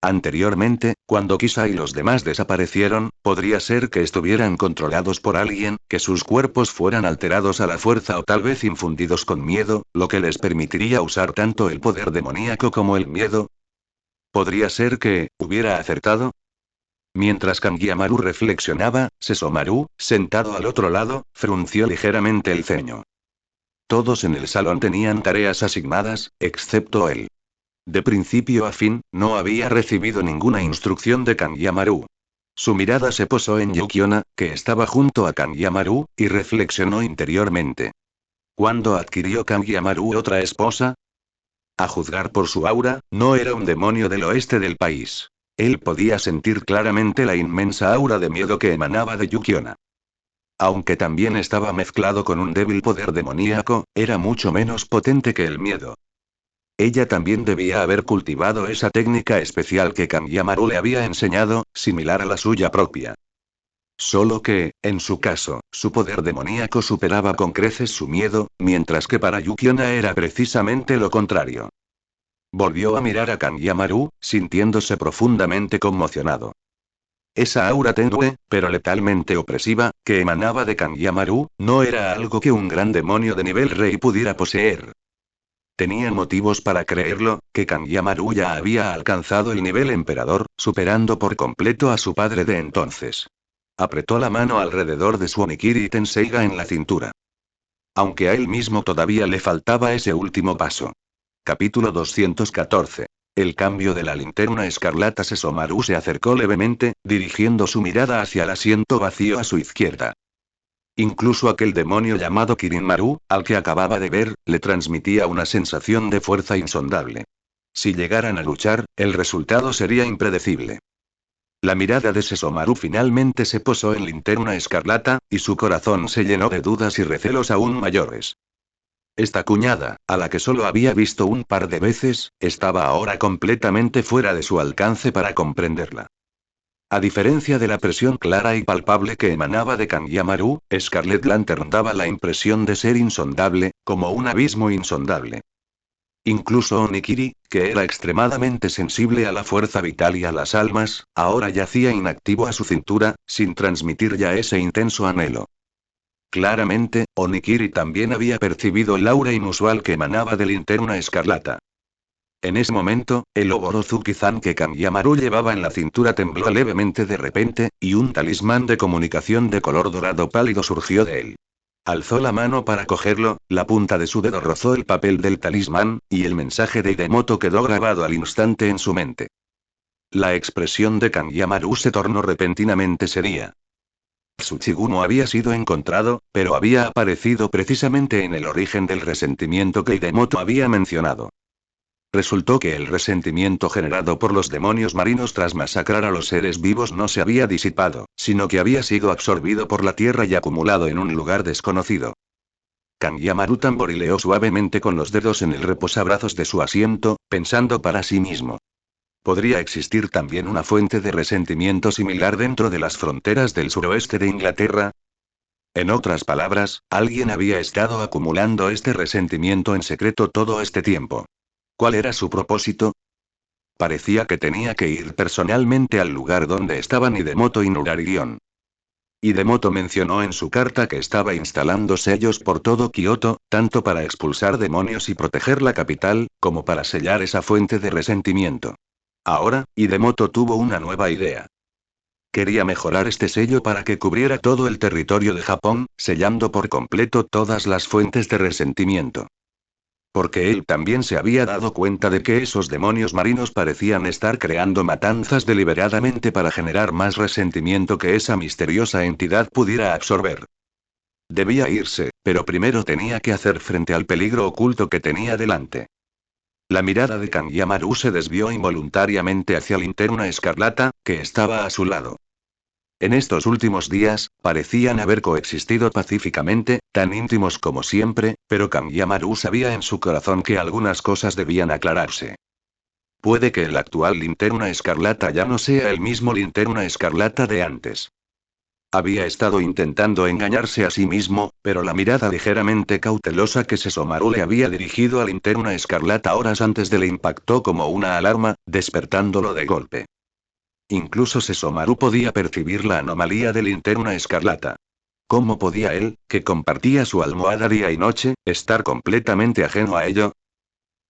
Anteriormente, cuando Kisa y los demás desaparecieron, podría ser que estuvieran controlados por alguien, que sus cuerpos fueran alterados a la fuerza o tal vez infundidos con miedo, lo que les permitiría usar tanto el poder demoníaco como el miedo. ¿Podría ser que hubiera acertado? Mientras Kangyamaru reflexionaba, Sesomaru, sentado al otro lado, frunció ligeramente el ceño. Todos en el salón tenían tareas asignadas, excepto él. De principio a fin, no había recibido ninguna instrucción de Kangyamaru. Su mirada se posó en Yukiona, que estaba junto a Kangyamaru, y reflexionó interiormente. ¿Cuándo adquirió Kangyamaru otra esposa? A juzgar por su aura, no era un demonio del oeste del país. Él podía sentir claramente la inmensa aura de miedo que emanaba de Yukiona. Aunque también estaba mezclado con un débil poder demoníaco, era mucho menos potente que el miedo. Ella también debía haber cultivado esa técnica especial que Kangyamaru le había enseñado, similar a la suya propia. Solo que, en su caso, su poder demoníaco superaba con creces su miedo, mientras que para Yukiona era precisamente lo contrario. Volvió a mirar a Kangyamaru, sintiéndose profundamente conmocionado. Esa aura tenue, pero letalmente opresiva, que emanaba de Kangyamaru, no era algo que un gran demonio de nivel rey pudiera poseer. Tenía motivos para creerlo, que Kangyamaru ya había alcanzado el nivel emperador, superando por completo a su padre de entonces. Apretó la mano alrededor de su Onikiri Tenseiga en la cintura. Aunque a él mismo todavía le faltaba ese último paso. Capítulo 214. El cambio de la linterna escarlata. Sesomaru se acercó levemente, dirigiendo su mirada hacia el asiento vacío a su izquierda. Incluso aquel demonio llamado Kirin-maru, al que acababa de ver, le transmitía una sensación de fuerza insondable. Si llegaran a luchar, el resultado sería impredecible. La mirada de Sesomaru finalmente se posó en Linterna Escarlata, y su corazón se llenó de dudas y recelos aún mayores. Esta cuñada, a la que solo había visto un par de veces, estaba ahora completamente fuera de su alcance para comprenderla. A diferencia de la presión clara y palpable que emanaba de Kangyamaru, Scarlet Lantern daba la impresión de ser insondable, como un abismo insondable. Incluso Onikiri, que era extremadamente sensible a la fuerza vital y a las almas, ahora yacía inactivo a su cintura, sin transmitir ya ese intenso anhelo. Claramente, Onikiri también había percibido el aura inusual que emanaba de Linterna Escarlata. En ese momento, el Oborozuki-zan que Kangyamaru llevaba en la cintura tembló levemente de repente, y un talismán de comunicación de color dorado pálido surgió de él. Alzó la mano para cogerlo, la punta de su dedo rozó el papel del talismán, y el mensaje de Idemoto quedó grabado al instante en su mente. La expresión de Kangyamaru se tornó repentinamente seria. Tsuchigumo había sido encontrado, pero había aparecido precisamente en el origen del resentimiento que Idemoto había mencionado. Resultó que el resentimiento generado por los demonios marinos tras masacrar a los seres vivos no se había disipado, sino que había sido absorbido por la tierra y acumulado en un lugar desconocido. Kangyamaru tamborileó suavemente con los dedos en el reposabrazos de su asiento, pensando para sí mismo. ¿Podría existir también una fuente de resentimiento similar dentro de las fronteras del suroeste de Inglaterra? En otras palabras, alguien había estado acumulando este resentimiento en secreto todo este tiempo. ¿Cuál era su propósito? Parecía que tenía que ir personalmente al lugar donde estaban Idemoto y Nurarion. Idemoto mencionó en su carta que estaba instalando sellos por todo Kioto, tanto para expulsar demonios y proteger la capital, como para sellar esa fuente de resentimiento. Ahora, Idemoto tuvo una nueva idea. Quería mejorar este sello para que cubriera todo el territorio de Japón, sellando por completo todas las fuentes de resentimiento. Porque él también se había dado cuenta de que esos demonios marinos parecían estar creando matanzas deliberadamente para generar más resentimiento que esa misteriosa entidad pudiera absorber. Debía irse, pero primero tenía que hacer frente al peligro oculto que tenía delante. La mirada de Kangyamaru se desvió involuntariamente hacia Linterna Escarlata, que estaba a su lado. En estos últimos días, parecían haber coexistido pacíficamente, tan íntimos como siempre, pero Kangyamaru sabía en su corazón que algunas cosas debían aclararse. Puede que el actual Linterna Escarlata ya no sea el mismo Linterna Escarlata de antes. Había estado intentando engañarse a sí mismo, pero la mirada ligeramente cautelosa que Sesomaru le había dirigido a Linterna Escarlata horas antes le impactó como una alarma, despertándolo de golpe. Incluso Sesomaru podía percibir la anomalía de Linterna Escarlata. ¿Cómo podía él, que compartía su almohada día y noche, estar completamente ajeno a ello?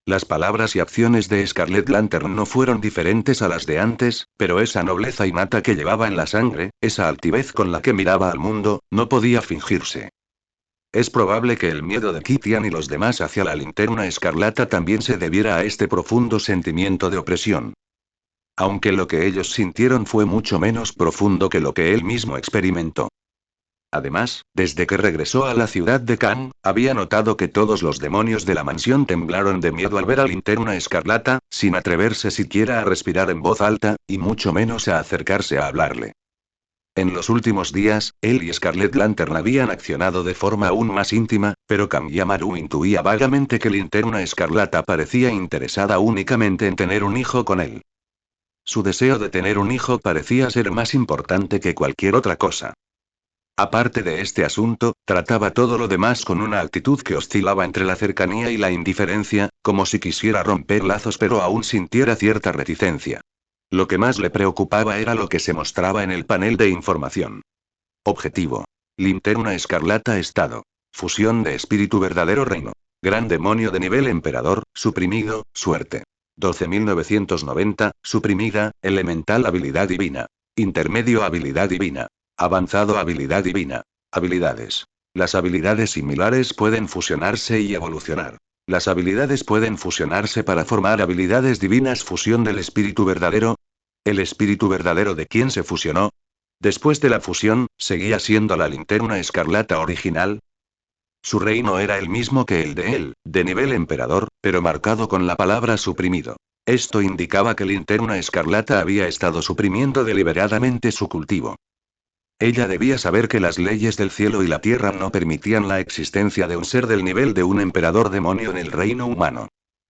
Las palabras y acciones de Scarlet Lantern no fueron diferentes a las de antes, pero esa nobleza innata que llevaba en la sangre, esa altivez con la que miraba al mundo, no podía fingirse. Es probable que el miedo de Kitian y los demás hacia la Linterna Escarlata también se debiera a este profundo sentimiento de opresión. Aunque lo que ellos sintieron fue mucho menos profundo que lo que él mismo experimentó. Además, desde que regresó a la ciudad de Kan, había notado que todos los demonios de la mansión temblaron de miedo al ver a Linterna Escarlata, sin atreverse siquiera a respirar en voz alta, y mucho menos a acercarse a hablarle. En los últimos días, él y Scarlet Lantern habían accionado de forma aún más íntima, pero Kangyamaru intuía vagamente que Linterna Escarlata parecía interesada únicamente en tener un hijo con él. Su deseo de tener un hijo parecía ser más importante que cualquier otra cosa. Aparte de este asunto, trataba todo lo demás con una actitud que oscilaba entre la cercanía y la indiferencia, como si quisiera romper lazos pero aún sintiera cierta reticencia. Lo que más le preocupaba era lo que se mostraba en el panel de información. Objetivo. Linterna Escarlata estado. Fusión de espíritu verdadero reino. Gran demonio de nivel emperador, suprimido, suerte. 12.990, suprimida, elemental habilidad divina. Intermedio habilidad divina. Avanzado habilidad divina. Habilidades. Las habilidades similares pueden fusionarse y evolucionar. Las habilidades pueden fusionarse para formar habilidades divinas. Fusión del espíritu verdadero. ¿El espíritu verdadero de quién se fusionó? Después de la fusión, ¿seguía siendo la Linterna Escarlata original? Su reino era el mismo que el de él, de nivel emperador, pero marcado con la palabra suprimido. Esto indicaba que Linterna Escarlata había estado suprimiendo deliberadamente su cultivo. Ella debía saber que las leyes del cielo y la tierra no permitían la existencia de un ser del nivel de un emperador demonio en el reino humano.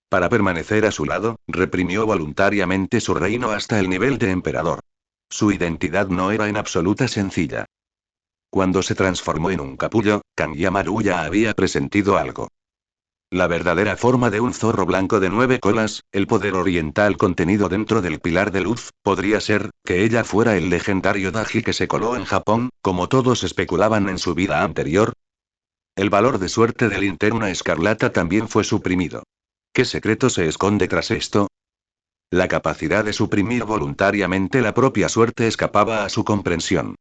Para permanecer a su lado, reprimió voluntariamente su reino hasta el nivel de emperador. Su identidad no era en absoluta sencilla. Cuando se transformó en un capullo, Kangyamaru ya había presentido algo. La verdadera forma de un zorro blanco de 9 colas, el poder oriental contenido dentro del pilar de luz, podría ser, que ella fuera el legendario Daji que se coló en Japón, como todos especulaban en su vida anterior. El valor de suerte de Linterna Escarlata también fue suprimido. ¿Qué secreto se esconde tras esto? La capacidad de suprimir voluntariamente la propia suerte escapaba a su comprensión.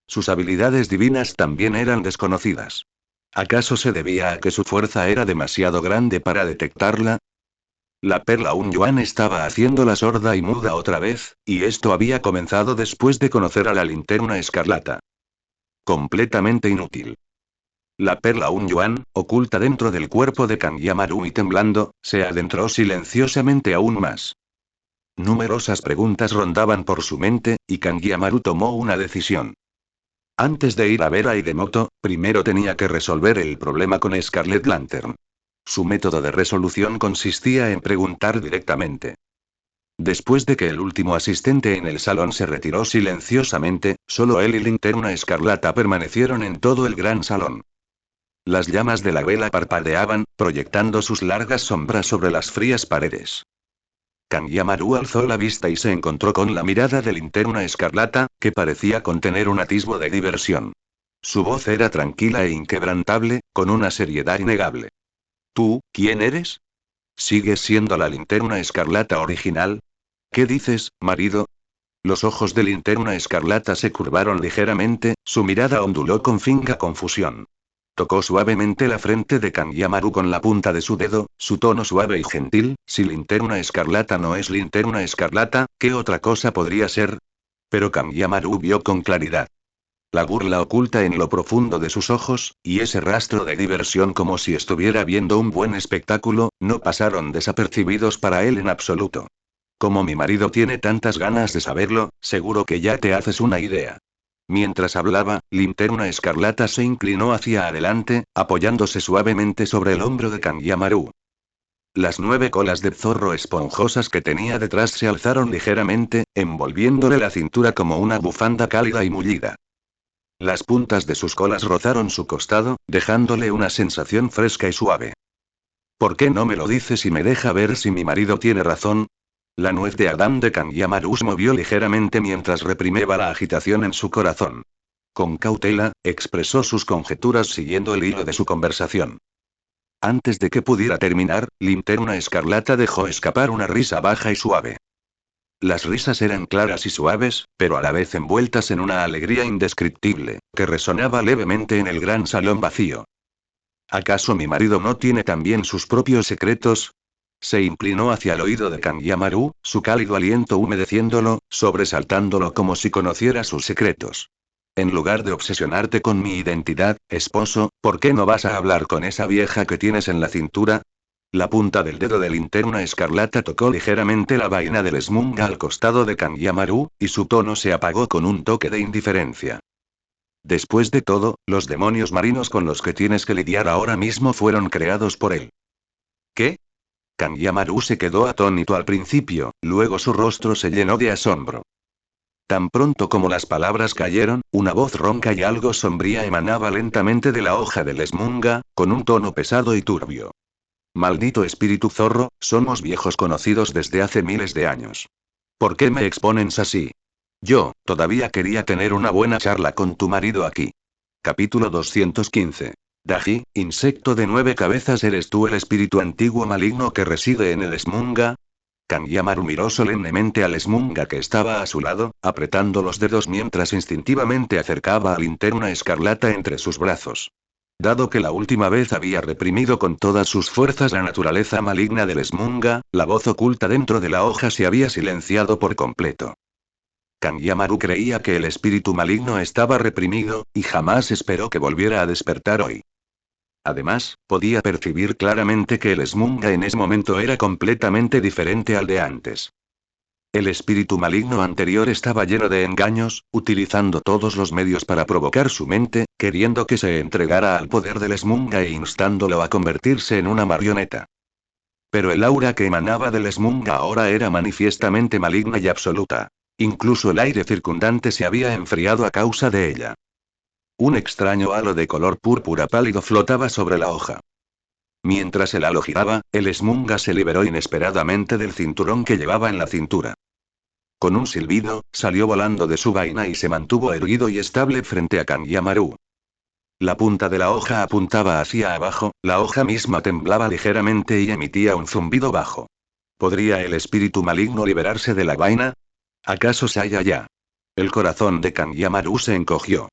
Sus habilidades divinas también eran desconocidas. ¿Acaso se debía a que su fuerza era demasiado grande para detectarla? La perla Un Yuan estaba haciéndola sorda y muda otra vez, y esto había comenzado después de conocer a la Linterna Escarlata. Completamente inútil. La perla Un Yuan, oculta dentro del cuerpo de Kangyamaru y temblando, se adentró silenciosamente aún más. Numerosas preguntas rondaban por su mente, y Kangyamaru tomó una decisión. Antes de ir a ver a Idemoto, primero tenía que resolver el problema con Scarlet Lantern. Su método de resolución consistía en preguntar directamente. Después de que el último asistente en el salón se retiró silenciosamente, solo él y Linterna Escarlata permanecieron en todo el gran salón. Las llamas de la vela parpadeaban, proyectando sus largas sombras sobre las frías paredes. Kangyamaru alzó la vista y se encontró con la mirada de Linterna Escarlata, que parecía contener un atisbo de diversión. Su voz era tranquila e inquebrantable, con una seriedad innegable. ¿Tú, quién eres? ¿Sigues siendo la Linterna Escarlata original? ¿Qué dices, marido? Los ojos de Linterna Escarlata se curvaron ligeramente, su mirada onduló con finca confusión. Tocó suavemente la frente de Kangyamaru con la punta de su dedo, su tono suave y gentil. Si Linterna Escarlata no es Linterna Escarlata, ¿qué otra cosa podría ser? Pero Kangyamaru vio con claridad. La burla oculta en lo profundo de sus ojos, y ese rastro de diversión como si estuviera viendo un buen espectáculo, no pasaron desapercibidos para él en absoluto. Como mi marido tiene tantas ganas de saberlo, seguro que ya te haces una idea. Mientras hablaba, Linterna Escarlata se inclinó hacia adelante, apoyándose suavemente sobre el hombro de Kangyamaru. Las 9 colas de zorro esponjosas que tenía detrás se alzaron ligeramente, envolviéndole la cintura como una bufanda cálida y mullida. Las puntas de sus colas rozaron su costado, dejándole una sensación fresca y suave. ¿Por qué no me lo dices y me deja ver si mi marido tiene razón? La nuez de Adán de Kangyamaru se movió ligeramente mientras reprimía la agitación en su corazón. Con cautela, expresó sus conjeturas siguiendo el hilo de su conversación. Antes de que pudiera terminar, Linterna Escarlata dejó escapar una risa baja y suave. Las risas eran claras y suaves, pero a la vez envueltas en una alegría indescriptible, que resonaba levemente en el gran salón vacío. ¿Acaso mi marido no tiene también sus propios secretos? Se inclinó hacia el oído de Kangyamaru, su cálido aliento humedeciéndolo, sobresaltándolo como si conociera sus secretos. En lugar de obsesionarte con mi identidad, esposo, ¿por qué no vas a hablar con esa vieja que tienes en la cintura? La punta del dedo de Linterna Escarlata tocó ligeramente la vaina del Smunga al costado de Kangyamaru, y su tono se apagó con un toque de indiferencia. Después de todo, los demonios marinos con los que tienes que lidiar ahora mismo fueron creados por él. ¿Qué? Kangyamaru se quedó atónito al principio, luego su rostro se llenó de asombro. Tan pronto como las palabras cayeron, una voz ronca y algo sombría emanaba lentamente de la hoja del Smunga, con un tono pesado y turbio. Maldito espíritu zorro, somos viejos conocidos desde hace miles de años. ¿Por qué me expones así? Yo, todavía quería tener una buena charla con tu marido aquí. Capítulo 215. Daji, insecto de 9 cabezas, ¿eres tú el espíritu antiguo maligno que reside en el Smunga? Kangyamaru miró solemnemente al Smunga que estaba a su lado, apretando los dedos mientras instintivamente acercaba a Linterna Escarlata entre sus brazos. Dado que la última vez había reprimido con todas sus fuerzas la naturaleza maligna del Smunga, la voz oculta dentro de la hoja se había silenciado por completo. Kangyamaru creía que el espíritu maligno estaba reprimido, y jamás esperó que volviera a despertar hoy. Además, podía percibir claramente que el Smunga en ese momento era completamente diferente al de antes. El espíritu maligno anterior estaba lleno de engaños, utilizando todos los medios para provocar su mente, queriendo que se entregara al poder del Smunga e instándolo a convertirse en una marioneta. Pero el aura que emanaba del Smunga ahora era manifiestamente maligna y absoluta. Incluso el aire circundante se había enfriado a causa de ella. Un extraño halo de color púrpura pálido flotaba sobre la hoja. Mientras el halo giraba, el Smunga se liberó inesperadamente del cinturón que llevaba en la cintura. Con un silbido, salió volando de su vaina y se mantuvo erguido y estable frente a Kangyamaru. La punta de la hoja apuntaba hacia abajo, la hoja misma temblaba ligeramente y emitía un zumbido bajo. ¿Podría el espíritu maligno liberarse de la vaina? ¿Acaso Saya ya? El corazón de Kangyamaru se encogió.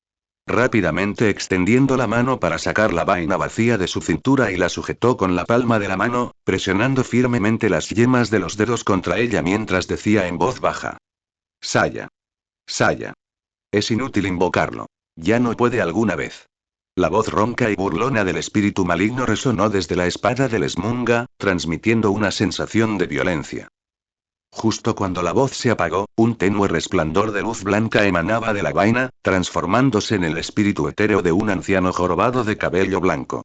Rápidamente extendiendo la mano para sacar la vaina vacía de su cintura y la sujetó con la palma de la mano, presionando firmemente las yemas de los dedos contra ella mientras decía en voz baja. Saya. Saya. Es inútil invocarlo. Ya no puede alguna vez. La voz ronca y burlona del espíritu maligno resonó desde la espada del Smunga, transmitiendo una sensación de violencia. Justo cuando la voz se apagó, un tenue resplandor de luz blanca emanaba de la vaina, transformándose en el espíritu etéreo de un anciano jorobado de cabello blanco.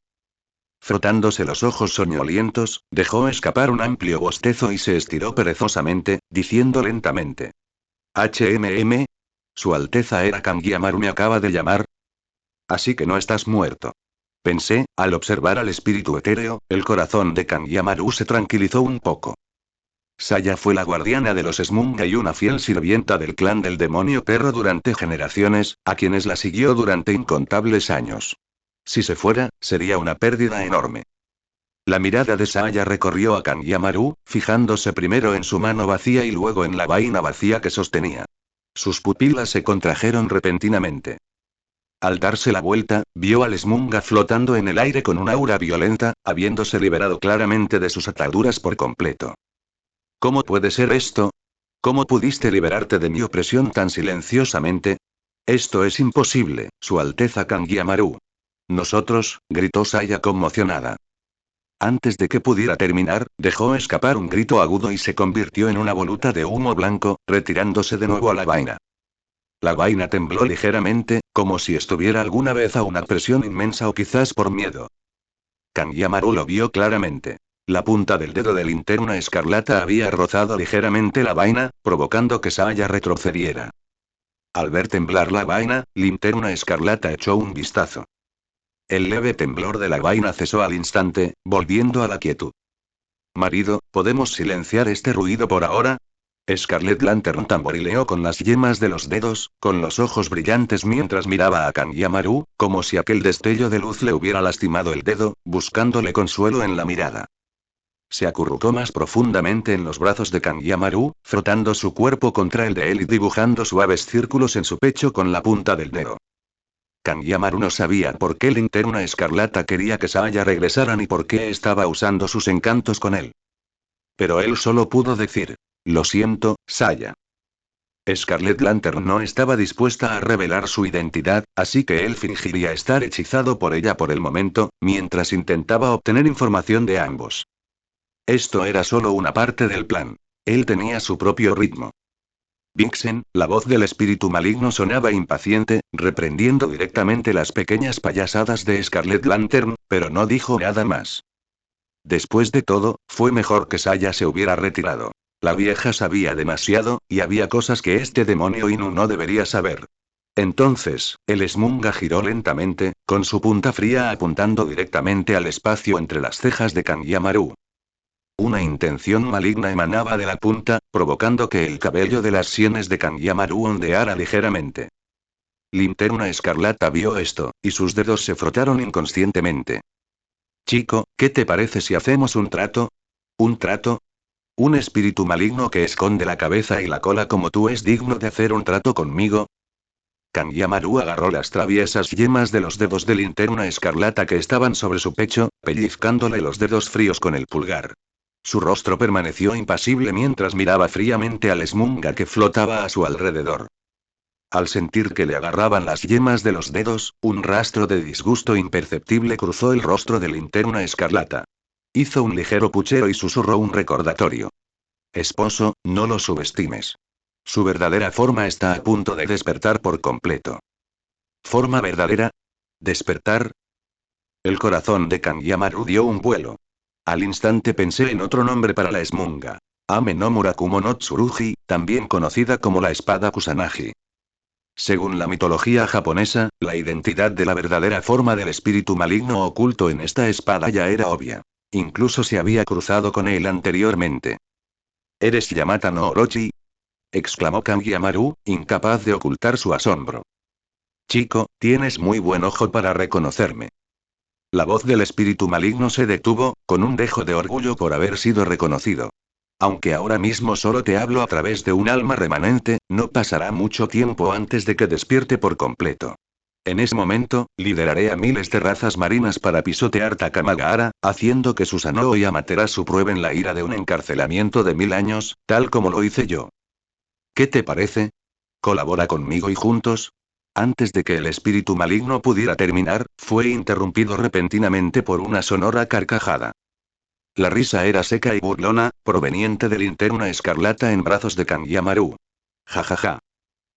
Frotándose los ojos soñolientos, dejó escapar un amplio bostezo y se estiró perezosamente, diciendo lentamente. HMM. Su Alteza era Kangyamaru me acaba de llamar. Así que no estás muerto. Pensé, al observar al espíritu etéreo, el corazón de Kangyamaru se tranquilizó un poco. Saya fue la guardiana de los Smunga y una fiel sirvienta del clan del demonio perro durante generaciones, a quienes la siguió durante incontables años. Si se fuera, sería una pérdida enorme. La mirada de Saya recorrió a Kangyamaru, fijándose primero en su mano vacía y luego en la vaina vacía que sostenía. Sus pupilas se contrajeron repentinamente. Al darse la vuelta, vio al Smunga flotando en el aire con un aura violenta, habiéndose liberado claramente de sus ataduras por completo. ¿Cómo puede ser esto? ¿Cómo pudiste liberarte de mi opresión tan silenciosamente? Esto es imposible, Su Alteza Kangyamaru. Nosotros, gritó Saya conmocionada. Antes de que pudiera terminar, dejó escapar un grito agudo y se convirtió en una voluta de humo blanco, retirándose de nuevo a la vaina. La vaina tembló ligeramente, como si estuviera alguna vez a una presión inmensa o quizás por miedo. Kangyamaru lo vio claramente. La punta del dedo de Linterna Escarlata había rozado ligeramente la vaina, provocando que Saya retrocediera. Al ver temblar la vaina, Linterna Escarlata echó un vistazo. El leve temblor de la vaina cesó al instante, volviendo a la quietud. Marido, ¿podemos silenciar este ruido por ahora? Scarlet Lantern tamborileó con las yemas de los dedos, con los ojos brillantes mientras miraba a Kangyamaru, como si aquel destello de luz le hubiera lastimado el dedo, buscándole consuelo en la mirada. Se acurrucó más profundamente en los brazos de Kangyamaru, frotando su cuerpo contra el de él y dibujando suaves círculos en su pecho con la punta del dedo. Kangyamaru no sabía por qué Linterna Escarlata quería que Saya regresara ni por qué estaba usando sus encantos con él. Pero él solo pudo decir, lo siento, Saya. Scarlet Lantern no estaba dispuesta a revelar su identidad, así que él fingiría estar hechizado por ella por el momento, mientras intentaba obtener información de ambos. Esto era solo una parte del plan. Él tenía su propio ritmo. Vixen, la voz del espíritu maligno sonaba impaciente, reprendiendo directamente las pequeñas payasadas de Scarlet Lantern, pero no dijo nada más. Después de todo, fue mejor que Saya se hubiera retirado. La vieja sabía demasiado, y había cosas que este demonio Inu no debería saber. Entonces, el Smunga giró lentamente, con su punta fría apuntando directamente al espacio entre las cejas de Kangyamaru. Una intención maligna emanaba de la punta, provocando que el cabello de las sienes de Kangyamaru ondeara ligeramente. Linterna Escarlata vio esto, y sus dedos se frotaron inconscientemente. Chico, ¿qué te parece si hacemos un trato? ¿Un trato? ¿Un espíritu maligno que esconde la cabeza y la cola como tú es digno de hacer un trato conmigo? Kangyamaru agarró las traviesas yemas de los dedos de Linterna Escarlata que estaban sobre su pecho, pellizcándole los dedos fríos con el pulgar. Su rostro permaneció impasible mientras miraba fríamente al Smunga que flotaba a su alrededor. Al sentir que le agarraban las yemas de los dedos, un rastro de disgusto imperceptible cruzó el rostro de Linterna Escarlata. Hizo un ligero puchero y susurró un recordatorio. Esposo, no lo subestimes. Su verdadera forma está a punto de despertar por completo. ¿Forma verdadera? ¿Despertar? El corazón de Kangyamaru dio un vuelo. Al instante pensé en otro nombre para la Smunga. Ame no Murakumo no Tsurugi, también conocida como la espada Kusanagi. Según la mitología japonesa, la identidad de la verdadera forma del espíritu maligno oculto en esta espada ya era obvia. Incluso se había cruzado con él anteriormente. ¿Eres Yamata no Orochi? Exclamó Kangyamaru, incapaz de ocultar su asombro. Chico, tienes muy buen ojo para reconocerme. La voz del espíritu maligno se detuvo, con un dejo de orgullo por haber sido reconocido. Aunque ahora mismo solo te hablo a través de un alma remanente, no pasará mucho tiempo antes de que despierte por completo. En ese momento, lideraré a miles de razas marinas para pisotear Takamagahara, haciendo que Susanoo y Amaterasu prueben la ira de un encarcelamiento de 1000 años, tal como lo hice yo. ¿Qué te parece? ¿Colabora conmigo y juntos? Antes de que el espíritu maligno pudiera terminar, fue interrumpido repentinamente por una sonora carcajada. La risa era seca y burlona, proveniente de Linterna Escarlata en brazos de Kangyamaru. Jajaja.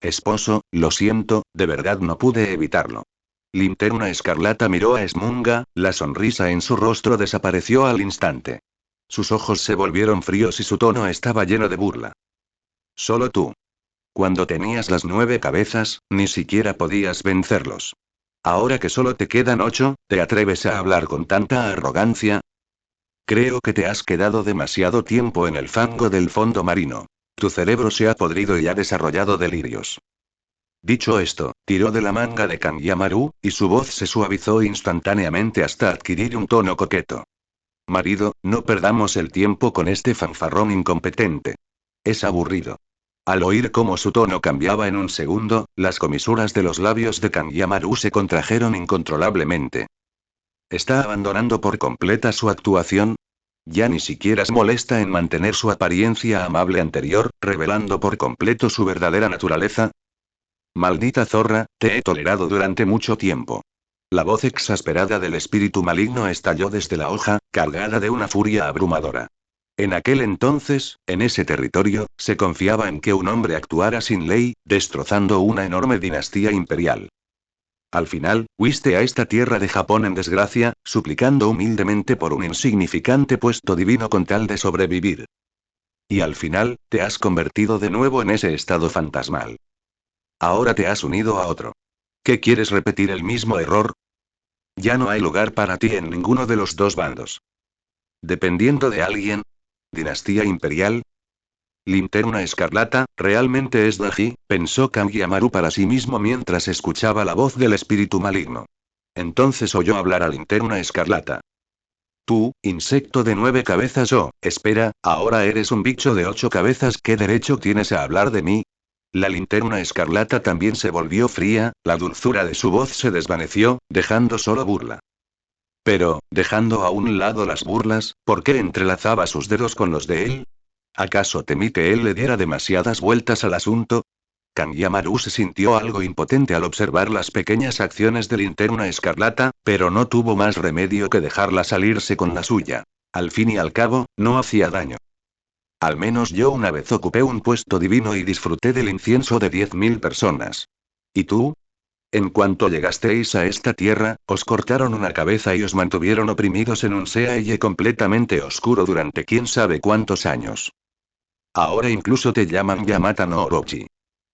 Esposo, lo siento, de verdad no pude evitarlo. Linterna Escarlata miró a Smunga, la sonrisa en su rostro desapareció al instante. Sus ojos se volvieron fríos y su tono estaba lleno de burla. Solo tú. Cuando tenías las 9 cabezas, ni siquiera podías vencerlos. Ahora que solo te quedan 8, ¿te atreves a hablar con tanta arrogancia? Creo que te has quedado demasiado tiempo en el fango del fondo marino. Tu cerebro se ha podrido y ha desarrollado delirios. Dicho esto, tiró de la manga de Kangyamaru, y su voz se suavizó instantáneamente hasta adquirir un tono coqueto. Marido, no perdamos el tiempo con este fanfarrón incompetente. Es aburrido. Al oír cómo su tono cambiaba en un segundo, las comisuras de los labios de Kangyamaru se contrajeron incontrolablemente. ¿Está abandonando por completa su actuación? Ya ni siquiera se molesta en mantener su apariencia amable anterior, revelando por completo su verdadera naturaleza. Maldita zorra, te he tolerado durante mucho tiempo. La voz exasperada del espíritu maligno estalló desde la hoja, cargada de una furia abrumadora. En aquel entonces, en ese territorio, se confiaba en que un hombre actuara sin ley, destrozando una enorme dinastía imperial. Al final, huiste a esta tierra de Japón en desgracia, suplicando humildemente por un insignificante puesto divino con tal de sobrevivir. Y al final, te has convertido de nuevo en ese estado fantasmal. Ahora te has unido a otro. ¿Qué quieres repetir el mismo error? Ya no hay lugar para ti en ninguno de los dos bandos. Dependiendo de alguien. ¿Dinastía imperial? Linterna Escarlata, ¿realmente es Daji?, pensó Kangyamaru para sí mismo mientras escuchaba la voz del espíritu maligno. Entonces oyó hablar a Linterna Escarlata. Tú, insecto de 9 cabezas espera, ahora eres un bicho de 8 cabezas, ¿qué derecho tienes a hablar de mí? La Linterna Escarlata también se volvió fría, la dulzura de su voz se desvaneció, dejando solo burla. Pero, dejando a un lado las burlas, ¿por qué entrelazaba sus dedos con los de él? ¿Acaso temí que él le diera demasiadas vueltas al asunto? Kangyamaru se sintió algo impotente al observar las pequeñas acciones de Linterna Escarlata, pero no tuvo más remedio que dejarla salirse con la suya. Al fin y al cabo, no hacía daño. Al menos yo una vez ocupé un puesto divino y disfruté del incienso de 10.000 personas. ¿Y tú? En cuanto llegasteis a esta tierra, os cortaron una cabeza y os mantuvieron oprimidos en un Seaille completamente oscuro durante quién sabe cuántos años. Ahora incluso te llaman Yamata no Orochi.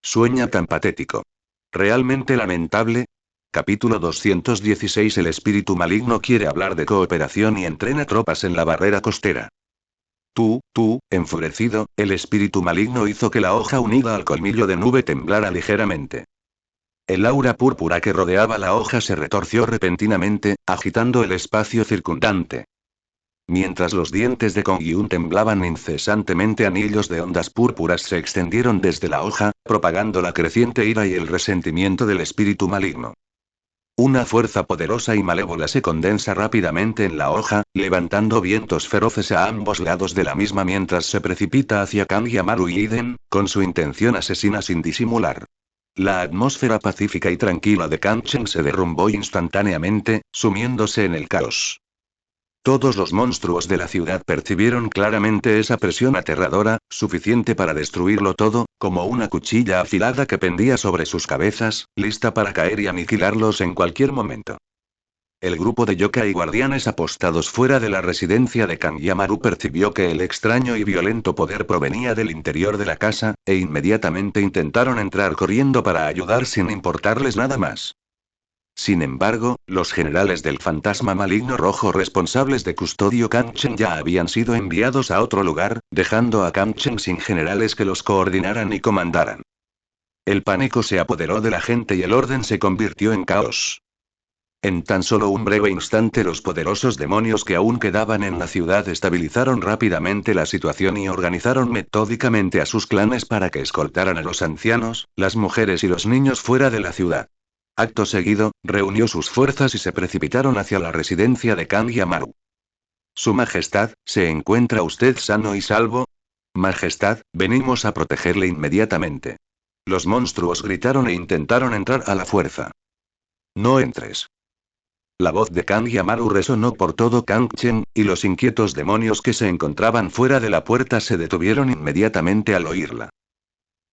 Sueña tan patético. ¿Realmente lamentable? Capítulo 216. El espíritu maligno quiere hablar de cooperación y entrena tropas en la barrera costera. Enfurecido, el espíritu maligno hizo que la hoja unida al colmillo de nube temblara ligeramente. El aura púrpura que rodeaba la hoja se retorció repentinamente, agitando el espacio circundante. Mientras los dientes de Kongyun temblaban incesantemente, anillos de ondas púrpuras se extendieron desde la hoja, propagando la creciente ira y el resentimiento del espíritu maligno. Una fuerza poderosa y malévola se condensa rápidamente en la hoja, levantando vientos feroces a ambos lados de la misma mientras se precipita hacia Kangyamaru y Iden, con su intención asesina sin disimular. La atmósfera pacífica y tranquila de Kanchen se derrumbó instantáneamente, sumiéndose en el caos. Todos los monstruos de la ciudad percibieron claramente esa presión aterradora, suficiente para destruirlo todo, como una cuchilla afilada que pendía sobre sus cabezas, lista para caer y aniquilarlos en cualquier momento. El grupo de yokai guardianes apostados fuera de la residencia de Kangyamaru percibió que el extraño y violento poder provenía del interior de la casa, e inmediatamente intentaron entrar corriendo para ayudar sin importarles nada más. Sin embargo, los generales del fantasma maligno rojo responsables de custodio Kangchen ya habían sido enviados a otro lugar, dejando a Kangchen sin generales que los coordinaran y comandaran. El pánico se apoderó de la gente y el orden se convirtió en caos. En tan solo un breve instante los poderosos demonios que aún quedaban en la ciudad estabilizaron rápidamente la situación y organizaron metódicamente a sus clanes para que escoltaran a los ancianos, las mujeres y los niños fuera de la ciudad. Acto seguido, reunió sus fuerzas y se precipitaron hacia la residencia de Kangyamaru. Su Majestad, ¿se encuentra usted sano y salvo? Majestad, venimos a protegerle inmediatamente. Los monstruos gritaron e intentaron entrar a la fuerza. No entres. La voz de Kangyamaru resonó por todo Kangchen, y los inquietos demonios que se encontraban fuera de la puerta se detuvieron inmediatamente al oírla.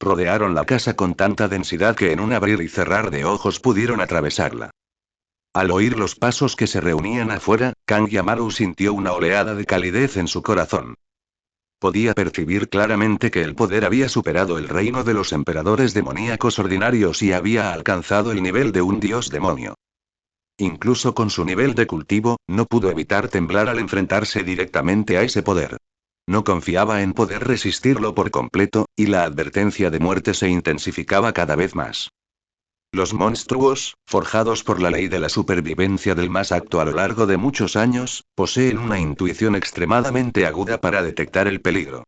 Rodearon la casa con tanta densidad que en un abrir y cerrar de ojos pudieron atravesarla. Al oír los pasos que se reunían afuera, Kangyamaru sintió una oleada de calidez en su corazón. Podía percibir claramente que el poder había superado el reino de los emperadores demoníacos ordinarios y había alcanzado el nivel de un dios demonio. Incluso con su nivel de cultivo, no pudo evitar temblar al enfrentarse directamente a ese poder. No confiaba en poder resistirlo por completo, y la advertencia de muerte se intensificaba cada vez más. Los monstruos, forjados por la ley de la supervivencia del más apto a lo largo de muchos años, poseen una intuición extremadamente aguda para detectar el peligro.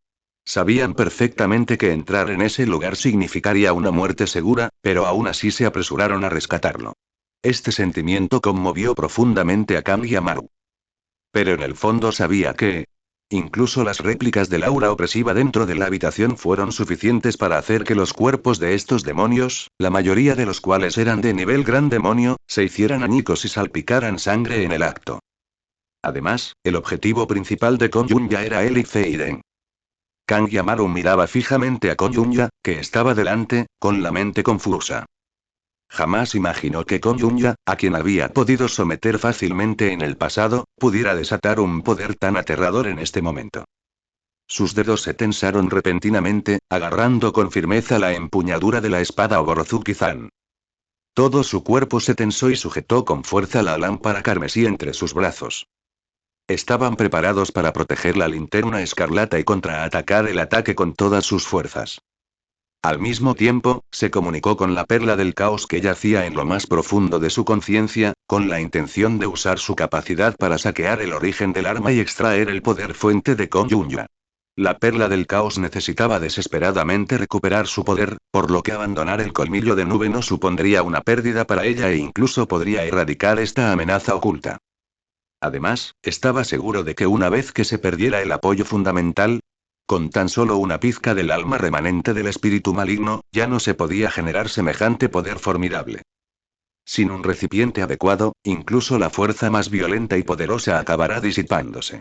Sabían perfectamente que entrar en ese lugar significaría una muerte segura, pero aún así se apresuraron a rescatarlo. Este sentimiento conmovió profundamente a Kangyamaru. Pero en el fondo sabía que, incluso las réplicas del aura opresiva dentro de la habitación fueron suficientes para hacer que los cuerpos de estos demonios, la mayoría de los cuales eran de nivel gran demonio, se hicieran añicos y salpicaran sangre en el acto. Además, el objetivo principal de Konyunya era él y Feiden. Kangyamaru miraba fijamente a Konyunya, que estaba delante, con la mente confusa. Jamás imaginó que Konyunya, a quien había podido someter fácilmente en el pasado, pudiera desatar un poder tan aterrador en este momento. Sus dedos se tensaron repentinamente, agarrando con firmeza la empuñadura de la espada Oborozuki-zan. Todo su cuerpo se tensó y sujetó con fuerza la lámpara carmesí entre sus brazos. Estaban preparados para proteger la linterna escarlata y contraatacar el ataque con todas sus fuerzas. Al mismo tiempo, se comunicó con la perla del caos que yacía en lo más profundo de su conciencia, con la intención de usar su capacidad para saquear el origen del arma y extraer el poder fuente de Konyunya. La perla del caos necesitaba desesperadamente recuperar su poder, por lo que abandonar el colmillo de nube no supondría una pérdida para ella e incluso podría erradicar esta amenaza oculta. Además, estaba seguro de que una vez que se perdiera el apoyo fundamental, con tan solo una pizca del alma remanente del espíritu maligno, ya no se podía generar semejante poder formidable. Sin un recipiente adecuado, incluso la fuerza más violenta y poderosa acabará disipándose.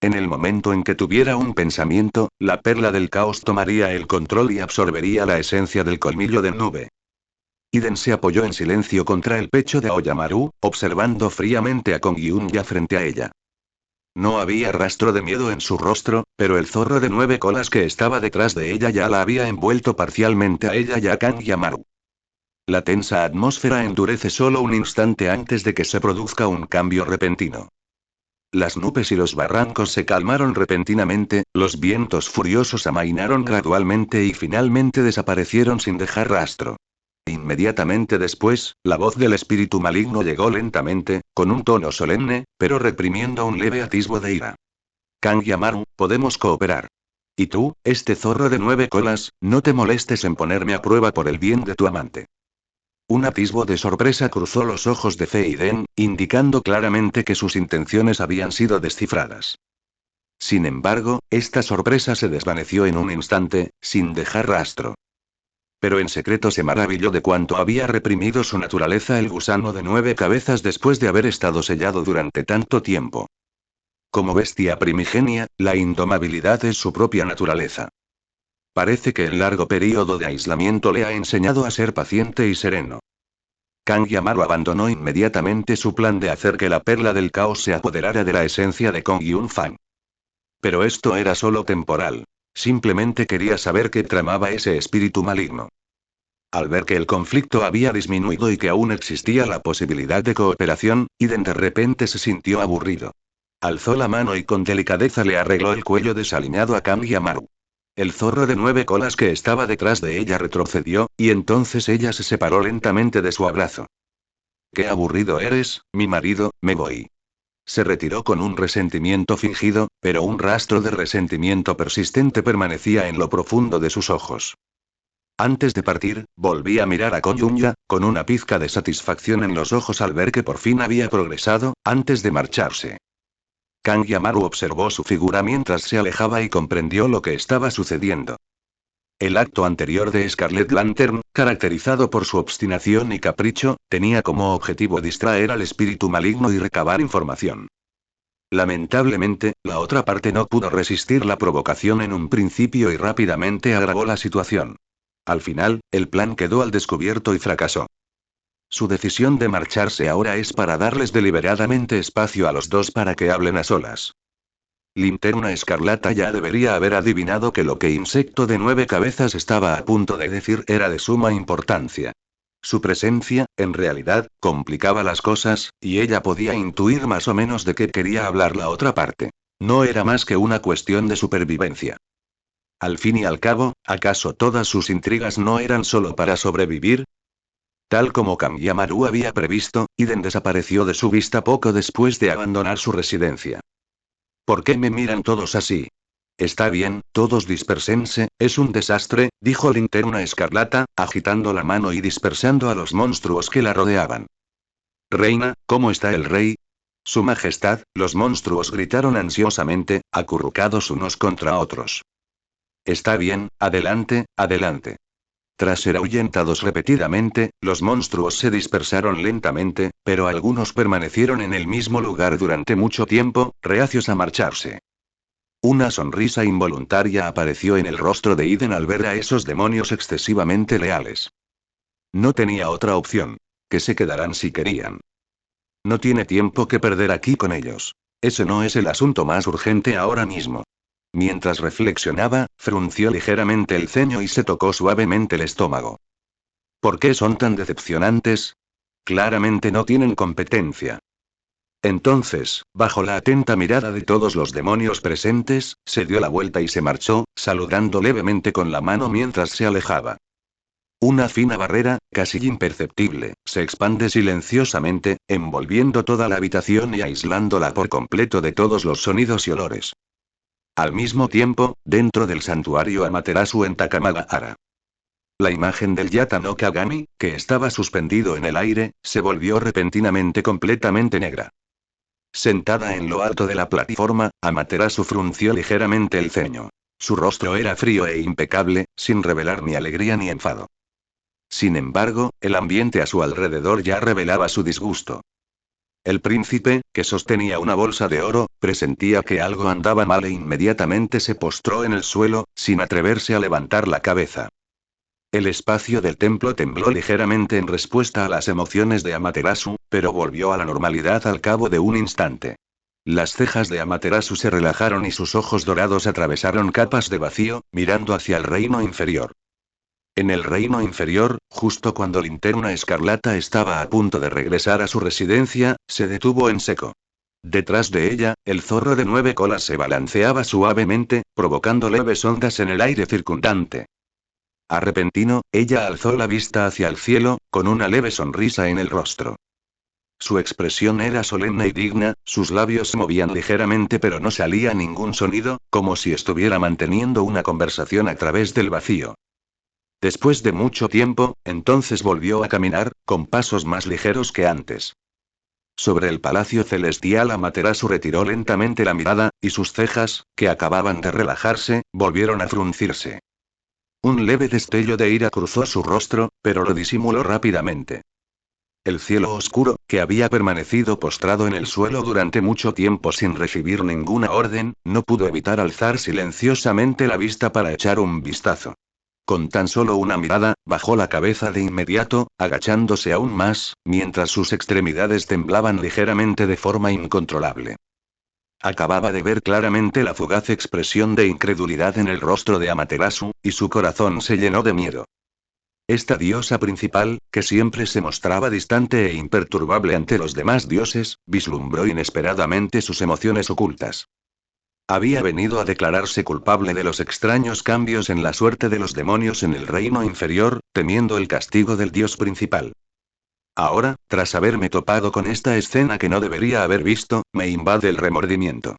En el momento en que tuviera un pensamiento, la perla del caos tomaría el control y absorbería la esencia del colmillo de nube. Iden se apoyó en silencio contra el pecho de Aoyamaru, observando fríamente a Konyunya frente a ella. No había rastro de miedo en su rostro, pero el zorro de 9 colas que estaba detrás de ella ya la había envuelto parcialmente a ella y a Kangyamaru. La tensa atmósfera endurece solo un instante antes de que se produzca un cambio repentino. Las nubes y los barrancos se calmaron repentinamente, los vientos furiosos amainaron gradualmente y finalmente desaparecieron sin dejar rastro. Inmediatamente después, la voz del espíritu maligno llegó lentamente, con un tono solemne, pero reprimiendo un leve atisbo de ira. Kangyamaru, podemos cooperar. Y tú, este zorro de 9 colas, no te molestes en ponerme a prueba por el bien de tu amante. Un atisbo de sorpresa cruzó los ojos de Feiden, indicando claramente que sus intenciones habían sido descifradas. Sin embargo, esta sorpresa se desvaneció en un instante, sin dejar rastro. Pero en secreto se maravilló de cuánto había reprimido su naturaleza el gusano de 9 cabezas después de haber estado sellado durante tanto tiempo. Como bestia primigenia, la indomabilidad es su propia naturaleza. Parece que el largo periodo de aislamiento le ha enseñado a ser paciente y sereno. Kang Yamaru abandonó inmediatamente su plan de hacer que la perla del caos se apoderara de la esencia de Kong Yun Fan. Pero esto era solo temporal. Simplemente quería saber qué tramaba ese espíritu maligno. Al ver que el conflicto había disminuido y que aún existía la posibilidad de cooperación, Iden de repente se sintió aburrido. Alzó la mano y con delicadeza le arregló el cuello desaliñado a Kang Yamaru. El zorro de 9 colas que estaba detrás de ella retrocedió, y entonces ella se separó lentamente de su abrazo. «Qué aburrido eres, mi marido, me voy». Se retiró con un resentimiento fingido, pero un rastro de resentimiento persistente permanecía en lo profundo de sus ojos. Antes de partir, volví a mirar a Koyunya, con una pizca de satisfacción en los ojos al ver que por fin había progresado, antes de marcharse. Kang Yamaru observó su figura mientras se alejaba y comprendió lo que estaba sucediendo. El acto anterior de Scarlet Lantern, caracterizado por su obstinación y capricho, tenía como objetivo distraer al espíritu maligno y recabar información. Lamentablemente, la otra parte no pudo resistir la provocación en un principio y rápidamente agravó la situación. Al final, el plan quedó al descubierto y fracasó. Su decisión de marcharse ahora es para darles deliberadamente espacio a los dos para que hablen a solas. Linterna Escarlata ya debería haber adivinado que lo que Insecto de 9 cabezas estaba a punto de decir era de suma importancia. Su presencia, en realidad, complicaba las cosas, y ella podía intuir más o menos de qué quería hablar la otra parte. No era más que una cuestión de supervivencia. Al fin y al cabo, ¿acaso todas sus intrigas no eran solo para sobrevivir? Tal como Kang Yamaru había previsto, Iden desapareció de su vista poco después de abandonar su residencia. ¿Por qué me miran todos así? Está bien, todos dispersense, es un desastre, dijo Linterna Escarlata, agitando la mano y dispersando a los monstruos que la rodeaban. Reina, ¿cómo está el rey? Su Majestad, los monstruos gritaron ansiosamente, acurrucados unos contra otros. Está bien, adelante, adelante. Tras ser ahuyentados repetidamente, los monstruos se dispersaron lentamente, pero algunos permanecieron en el mismo lugar durante mucho tiempo, reacios a marcharse. Una sonrisa involuntaria apareció en el rostro de Iden al ver a esos demonios excesivamente leales. No tenía otra opción. Que se quedarán si querían. No tiene tiempo que perder aquí con ellos. Ese no es el asunto más urgente ahora mismo. Mientras reflexionaba, frunció ligeramente el ceño y se tocó suavemente el estómago. ¿Por qué son tan decepcionantes? Claramente no tienen competencia. Entonces, bajo la atenta mirada de todos los demonios presentes, se dio la vuelta y se marchó, saludando levemente con la mano mientras se alejaba. Una fina barrera, casi imperceptible, se expande silenciosamente, envolviendo toda la habitación y aislándola por completo de todos los sonidos y olores. Al mismo tiempo, dentro del santuario Amaterasu en Takamagahara. La imagen del Yata no Kagami, que estaba suspendido en el aire, se volvió repentinamente completamente negra. Sentada en lo alto de la plataforma, Amaterasu frunció ligeramente el ceño. Su rostro era frío e impecable, sin revelar ni alegría ni enfado. Sin embargo, el ambiente a su alrededor ya revelaba su disgusto. El príncipe, que sostenía una bolsa de oro, presentía que algo andaba mal e inmediatamente se postró en el suelo, sin atreverse a levantar la cabeza. El espacio del templo tembló ligeramente en respuesta a las emociones de Amaterasu, pero volvió a la normalidad al cabo de un instante. Las cejas de Amaterasu se relajaron y sus ojos dorados atravesaron capas de vacío, mirando hacia el reino inferior. En el reino inferior, justo cuando Linterna Escarlata estaba a punto de regresar a su residencia, se detuvo en seco. Detrás de ella, el zorro de 9 colas se balanceaba suavemente, provocando leves ondas en el aire circundante. Repentino, ella alzó la vista hacia el cielo, con una leve sonrisa en el rostro. Su expresión era solemne y digna, sus labios se movían ligeramente pero no salía ningún sonido, como si estuviera manteniendo una conversación a través del vacío. Después de mucho tiempo, entonces volvió a caminar, con pasos más ligeros que antes. Sobre el palacio celestial Amaterasu retiró lentamente la mirada, y sus cejas, que acababan de relajarse, volvieron a fruncirse. Un leve destello de ira cruzó su rostro, pero lo disimuló rápidamente. El cielo oscuro, que había permanecido postrado en el suelo durante mucho tiempo sin recibir ninguna orden, no pudo evitar alzar silenciosamente la vista para echar un vistazo. Con tan solo una mirada, bajó la cabeza de inmediato, agachándose aún más, mientras sus extremidades temblaban ligeramente de forma incontrolable. Acababa de ver claramente la fugaz expresión de incredulidad en el rostro de Amaterasu, y su corazón se llenó de miedo. Esta diosa principal, que siempre se mostraba distante e imperturbable ante los demás dioses, vislumbró inesperadamente sus emociones ocultas. Había venido a declararse culpable de los extraños cambios en la suerte de los demonios en el reino inferior, temiendo el castigo del dios principal. Ahora, tras haberme topado con esta escena que no debería haber visto, me invade el remordimiento.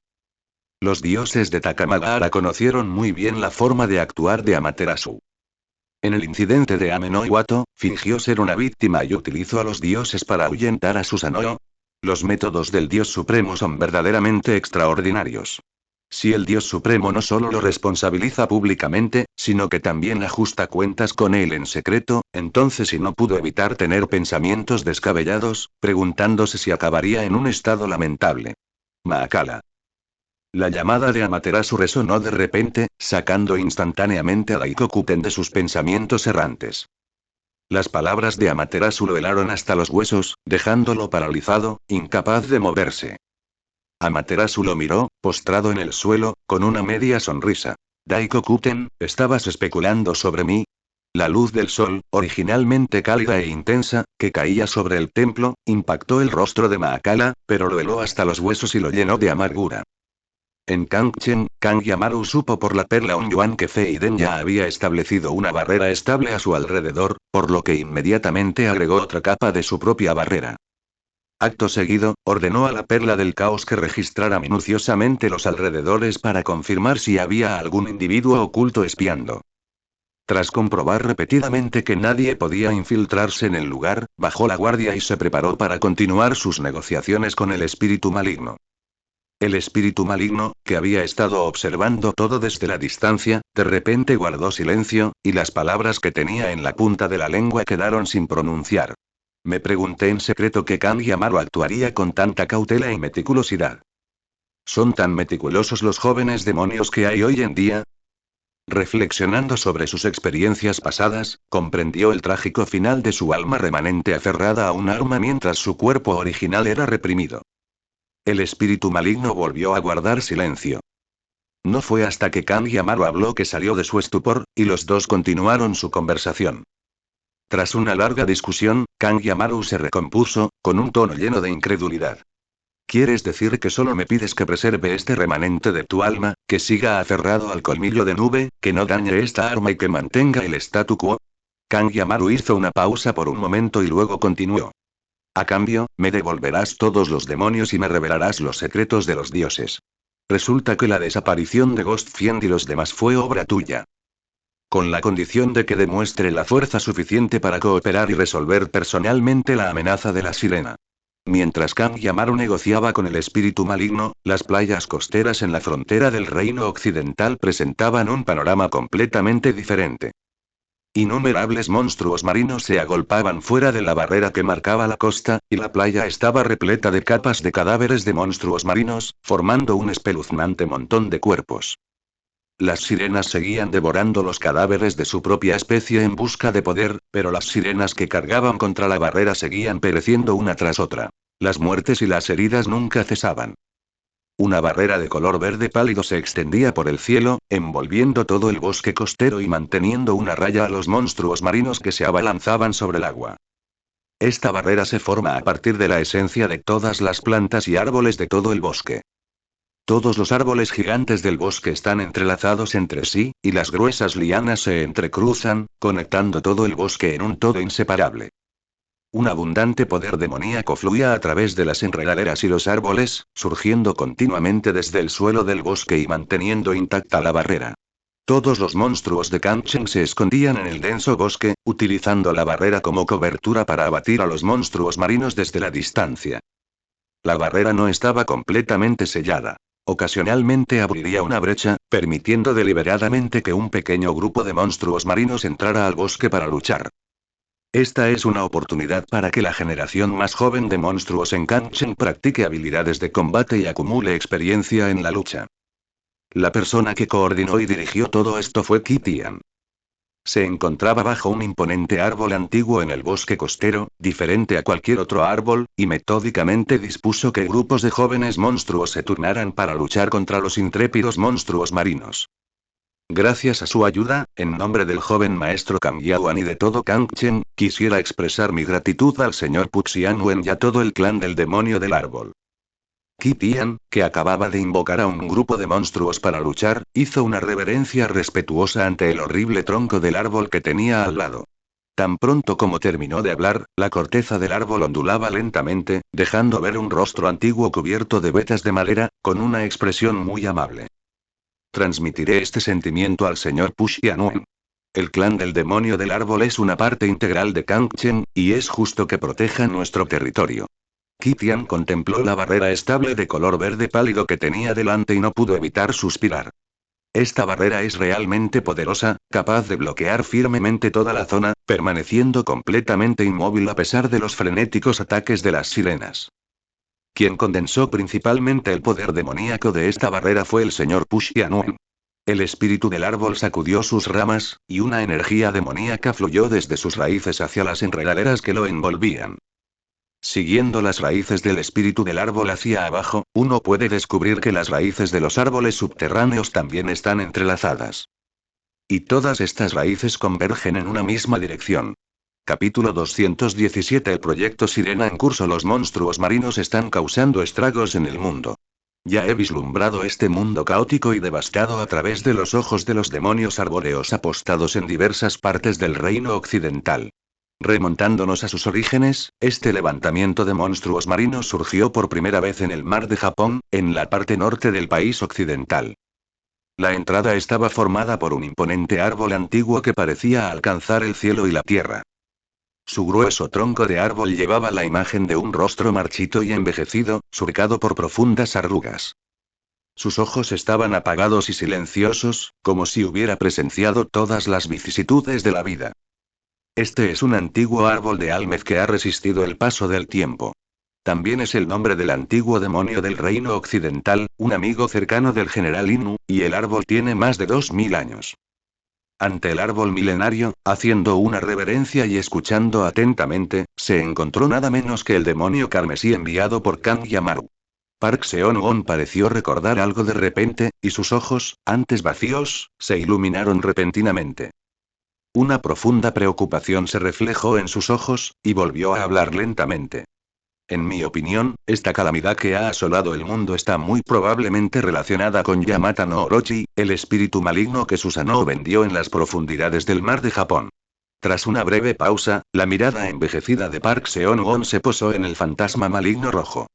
Los dioses de Takamagahara conocieron muy bien la forma de actuar de Amaterasu. En el incidente de Ame-no-Iwato, fingió ser una víctima y utilizó a los dioses para ahuyentar a Susanoo. Los métodos del Dios Supremo son verdaderamente extraordinarios. Si el Dios Supremo no solo lo responsabiliza públicamente, sino que también ajusta cuentas con él en secreto, entonces no pudo evitar tener pensamientos descabellados, preguntándose si acabaría en un estado lamentable. Maakala. La llamada de Amaterasu resonó de repente, sacando instantáneamente a Daikokuten de sus pensamientos errantes. Las palabras de Amaterasu lo helaron hasta los huesos, dejándolo paralizado, incapaz de moverse. Amaterasu lo miró, postrado en el suelo, con una media sonrisa. Daikokuten, ¿estabas especulando sobre mí? La luz del sol, originalmente cálida e intensa, que caía sobre el templo, impactó el rostro de Maakala, pero lo heló hasta los huesos y lo llenó de amargura. En Kangchen, Kang Yamaru supo por la perla Ongyuan que Feiden ya había establecido una barrera estable a su alrededor, por lo que inmediatamente agregó otra capa de su propia barrera. Acto seguido, ordenó a la perla del caos que registrara minuciosamente los alrededores para confirmar si había algún individuo oculto espiando. Tras comprobar repetidamente que nadie podía infiltrarse en el lugar, bajó la guardia y se preparó para continuar sus negociaciones con el espíritu maligno. El espíritu maligno, que había estado observando todo desde la distancia, de repente guardó silencio, y las palabras que tenía en la punta de la lengua quedaron sin pronunciar. Me pregunté en secreto que Kang Yamaru actuaría con tanta cautela y meticulosidad. ¿Son tan meticulosos los jóvenes demonios que hay hoy en día? Reflexionando sobre sus experiencias pasadas, comprendió el trágico final de su alma remanente aferrada a un arma mientras su cuerpo original era reprimido. El espíritu maligno volvió a guardar silencio. No fue hasta que Kang Yamaru habló que salió de su estupor, y los dos continuaron su conversación. Tras una larga discusión, Kang Yamaru se recompuso, con un tono lleno de incredulidad. ¿Quieres decir que solo me pides que preserve este remanente de tu alma, que siga aferrado al colmillo de nube, que no dañe esta arma y que mantenga el statu quo? Kang Yamaru hizo una pausa por un momento y luego continuó. A cambio, me devolverás todos los demonios y me revelarás los secretos de los dioses. Resulta que la desaparición de Ghost Fiend y los demás fue obra tuya. Con la condición de que demuestre la fuerza suficiente para cooperar y resolver personalmente la amenaza de la sirena. Mientras Kang Yamaru negociaba con el espíritu maligno, las playas costeras en la frontera del reino occidental presentaban un panorama completamente diferente. Innumerables monstruos marinos se agolpaban fuera de la barrera que marcaba la costa, y la playa estaba repleta de capas de cadáveres de monstruos marinos, formando un espeluznante montón de cuerpos. Las sirenas seguían devorando los cadáveres de su propia especie en busca de poder, pero las sirenas que cargaban contra la barrera seguían pereciendo una tras otra. Las muertes y las heridas nunca cesaban. Una barrera de color verde pálido se extendía por el cielo, envolviendo todo el bosque costero y manteniendo una raya a los monstruos marinos que se abalanzaban sobre el agua. Esta barrera se forma a partir de la esencia de todas las plantas y árboles de todo el bosque. Todos los árboles gigantes del bosque están entrelazados entre sí, y las gruesas lianas se entrecruzan, conectando todo el bosque en un todo inseparable. Un abundante poder demoníaco fluía a través de las enredaderas y los árboles, surgiendo continuamente desde el suelo del bosque y manteniendo intacta la barrera. Todos los monstruos de Kangchen se escondían en el denso bosque, utilizando la barrera como cobertura para abatir a los monstruos marinos desde la distancia. La barrera no estaba completamente sellada. Ocasionalmente abriría una brecha, permitiendo deliberadamente que un pequeño grupo de monstruos marinos entrara al bosque para luchar. Esta es una oportunidad para que la generación más joven de monstruos en Kangchen practique habilidades de combate y acumule experiencia en la lucha. La persona que coordinó y dirigió todo esto fue Qi Tian. Se encontraba bajo un imponente árbol antiguo en el bosque costero, diferente a cualquier otro árbol, y metódicamente dispuso que grupos de jóvenes monstruos se turnaran para luchar contra los intrépidos monstruos marinos. Gracias a su ayuda, en nombre del joven maestro Kang Yaoan y de todo Kangchen, quisiera expresar mi gratitud al señor Puxianwen y a todo el clan del demonio del árbol. Qi Tian, que acababa de invocar a un grupo de monstruos para luchar, hizo una reverencia respetuosa ante el horrible tronco del árbol que tenía al lado. Tan pronto como terminó de hablar, la corteza del árbol ondulaba lentamente, dejando ver un rostro antiguo cubierto de vetas de madera, con una expresión muy amable. Transmitiré este sentimiento al señor Puxianwen. El clan del demonio del árbol es una parte integral de Kangchen, y es justo que proteja nuestro territorio. Qi Tian contempló la barrera estable de color verde pálido que tenía delante y no pudo evitar suspirar. Esta barrera es realmente poderosa, capaz de bloquear firmemente toda la zona, permaneciendo completamente inmóvil a pesar de los frenéticos ataques de las sirenas. Quien condensó principalmente el poder demoníaco de esta barrera fue el señor Puxianwen. El espíritu del árbol sacudió sus ramas, y una energía demoníaca fluyó desde sus raíces hacia las enredaderas que lo envolvían. Siguiendo las raíces del espíritu del árbol hacia abajo, uno puede descubrir que las raíces de los árboles subterráneos también están entrelazadas. Y todas estas raíces convergen en una misma dirección. Capítulo 217. El proyecto Sirena en curso. Los monstruos marinos están causando estragos en el mundo. Ya he vislumbrado este mundo caótico y devastado a través de los ojos de los demonios arbóreos apostados en diversas partes del reino occidental. Remontándonos a sus orígenes, este levantamiento de monstruos marinos surgió por primera vez en el mar de Japón, en la parte norte del país occidental. La entrada estaba formada por un imponente árbol antiguo que parecía alcanzar el cielo y la tierra. Su grueso tronco de árbol llevaba la imagen de un rostro marchito y envejecido, surcado por profundas arrugas. Sus ojos estaban apagados y silenciosos, como si hubiera presenciado todas las vicisitudes de la vida. Este es un antiguo árbol de Almez que ha resistido el paso del tiempo. También es el nombre del antiguo demonio del reino occidental, un amigo cercano del general Inu, y el árbol tiene más de 2000 años. Ante el árbol milenario, haciendo una reverencia y escuchando atentamente, se encontró nada menos que el demonio carmesí enviado por Kang Yamaru. Park Seon-won pareció recordar algo de repente, y sus ojos, antes vacíos, se iluminaron repentinamente. Una profunda preocupación se reflejó en sus ojos, y volvió a hablar lentamente. En mi opinión, esta calamidad que ha asolado el mundo está muy probablemente relacionada con Yamata no Orochi, el espíritu maligno que Susanoo vendió en las profundidades del mar de Japón. Tras una breve pausa, la mirada envejecida de Park Seon-won se posó en el fantasma maligno rojo.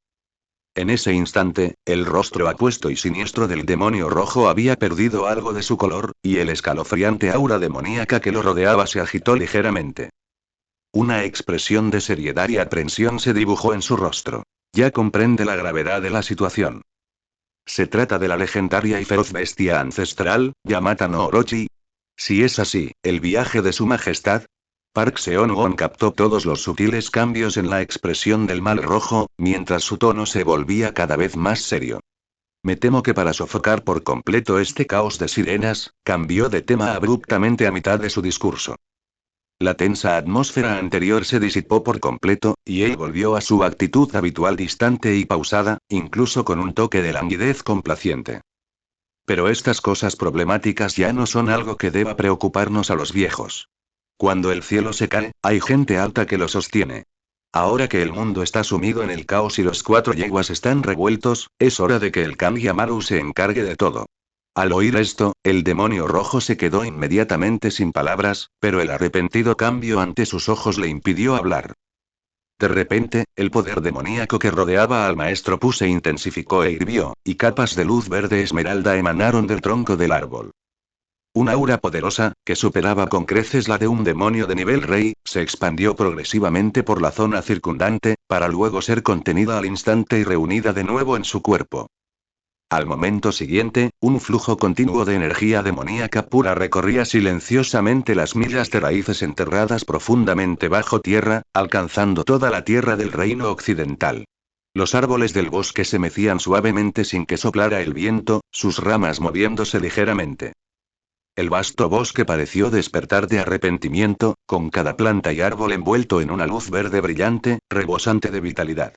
En ese instante, el rostro apuesto y siniestro del demonio rojo había perdido algo de su color, y el escalofriante aura demoníaca que lo rodeaba se agitó ligeramente. Una expresión de seriedad y aprensión se dibujó en su rostro. Ya comprende la gravedad de la situación. ¿Se trata de la legendaria y feroz bestia ancestral, Yamata no Orochi? Si es así, ¿el viaje de su majestad? Park Seon-won captó todos los sutiles cambios en la expresión del mal rojo, mientras su tono se volvía cada vez más serio. Me temo que para sofocar por completo este caos de sirenas, cambió de tema abruptamente a mitad de su discurso. La tensa atmósfera anterior se disipó por completo, y él volvió a su actitud habitual distante y pausada, incluso con un toque de languidez complaciente. Pero estas cosas problemáticas ya no son algo que deba preocuparnos a los viejos. Cuando el cielo se cae, hay gente alta que lo sostiene. Ahora que el mundo está sumido en el caos y los 4 yeguas están revueltos, es hora de que el Kang Yamaru se encargue de todo. Al oír esto, el demonio rojo se quedó inmediatamente sin palabras, pero el arrepentido cambio ante sus ojos le impidió hablar. De repente, el poder demoníaco que rodeaba al maestro Pu se intensificó e hirvió, y capas de luz verde esmeralda emanaron del tronco del árbol. Un aura poderosa, que superaba con creces la de un demonio de nivel rey, se expandió progresivamente por la zona circundante, para luego ser contenida al instante y reunida de nuevo en su cuerpo. Al momento siguiente, un flujo continuo de energía demoníaca pura recorría silenciosamente las millas de raíces enterradas profundamente bajo tierra, alcanzando toda la tierra del reino occidental. Los árboles del bosque se mecían suavemente sin que soplara el viento, sus ramas moviéndose ligeramente. El vasto bosque pareció despertar de arrepentimiento, con cada planta y árbol envuelto en una luz verde brillante, rebosante de vitalidad.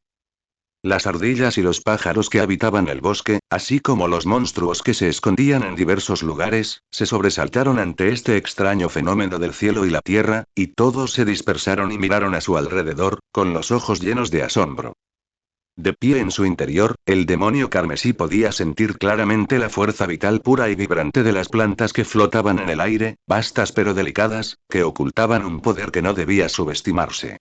Las ardillas y los pájaros que habitaban el bosque, así como los monstruos que se escondían en diversos lugares, se sobresaltaron ante este extraño fenómeno del cielo y la tierra, y todos se dispersaron y miraron a su alrededor, con los ojos llenos de asombro. De pie en su interior, el demonio carmesí podía sentir claramente la fuerza vital pura y vibrante de las plantas que flotaban en el aire, vastas pero delicadas, que ocultaban un poder que no debía subestimarse.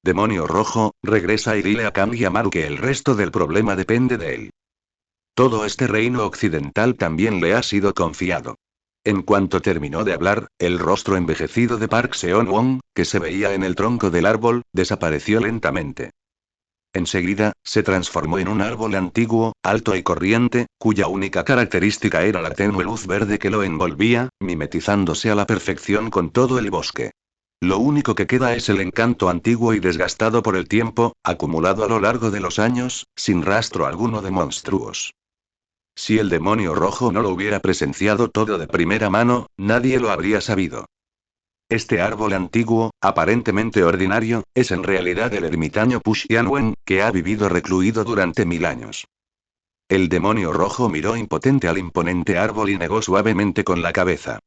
Demonio rojo, regresa y dile a Kang Yamaru que el resto del problema depende de él. Todo este reino occidental también le ha sido confiado. En cuanto terminó de hablar, el rostro envejecido de Park Seon-won, que se veía en el tronco del árbol, desapareció lentamente. Enseguida, se transformó en un árbol antiguo, alto y corriente, cuya única característica era la tenue luz verde que lo envolvía, mimetizándose a la perfección con todo el bosque. Lo único que queda es el encanto antiguo y desgastado por el tiempo, acumulado a lo largo de los años, sin rastro alguno de monstruos. Si el demonio rojo no lo hubiera presenciado todo de primera mano, nadie lo habría sabido. Este árbol antiguo, aparentemente ordinario, es en realidad el ermitaño Puxianwen, que ha vivido recluido durante 1000 años. El demonio rojo miró impotente al imponente árbol y negó suavemente con la cabeza.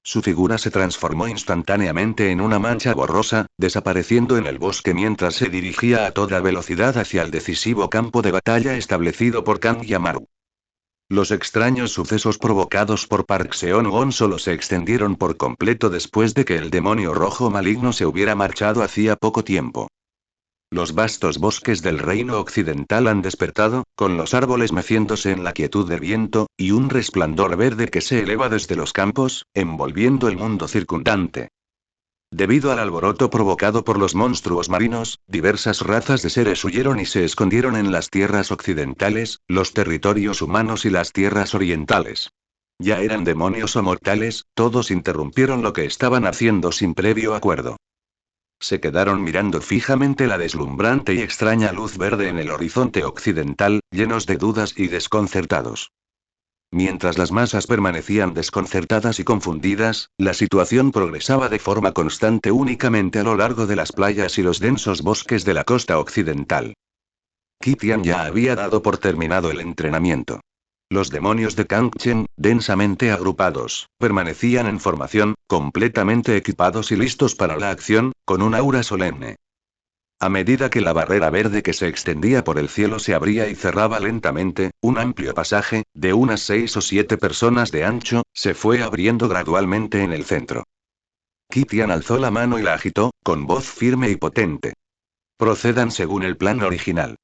Su figura se transformó instantáneamente en una mancha borrosa, desapareciendo en el bosque mientras se dirigía a toda velocidad hacia el decisivo campo de batalla establecido por Kang Yamaru. Los extraños sucesos provocados por Park Seon-won solo se extendieron por completo después de que el demonio rojo maligno se hubiera marchado hacía poco tiempo. Los vastos bosques del reino occidental han despertado, con los árboles meciéndose en la quietud del viento, y un resplandor verde que se eleva desde los campos, envolviendo el mundo circundante. Debido al alboroto provocado por los monstruos marinos, diversas razas de seres huyeron y se escondieron en las tierras occidentales, los territorios humanos y las tierras orientales. Ya eran demonios o mortales, todos interrumpieron lo que estaban haciendo sin previo acuerdo. Se quedaron mirando fijamente la deslumbrante y extraña luz verde en el horizonte occidental, llenos de dudas y desconcertados. Mientras las masas permanecían desconcertadas y confundidas, la situación progresaba de forma constante únicamente a lo largo de las playas y los densos bosques de la costa occidental. Kitian ya había dado por terminado el entrenamiento. Los demonios de Kangchen, densamente agrupados, permanecían en formación, completamente equipados y listos para la acción, con un aura solemne. A medida que la barrera verde que se extendía por el cielo se abría y cerraba lentamente, un amplio pasaje, de unas 6 o 7 personas de ancho, se fue abriendo gradualmente en el centro. Kitian alzó la mano y la agitó, con voz firme y potente. Procedan según el plan original.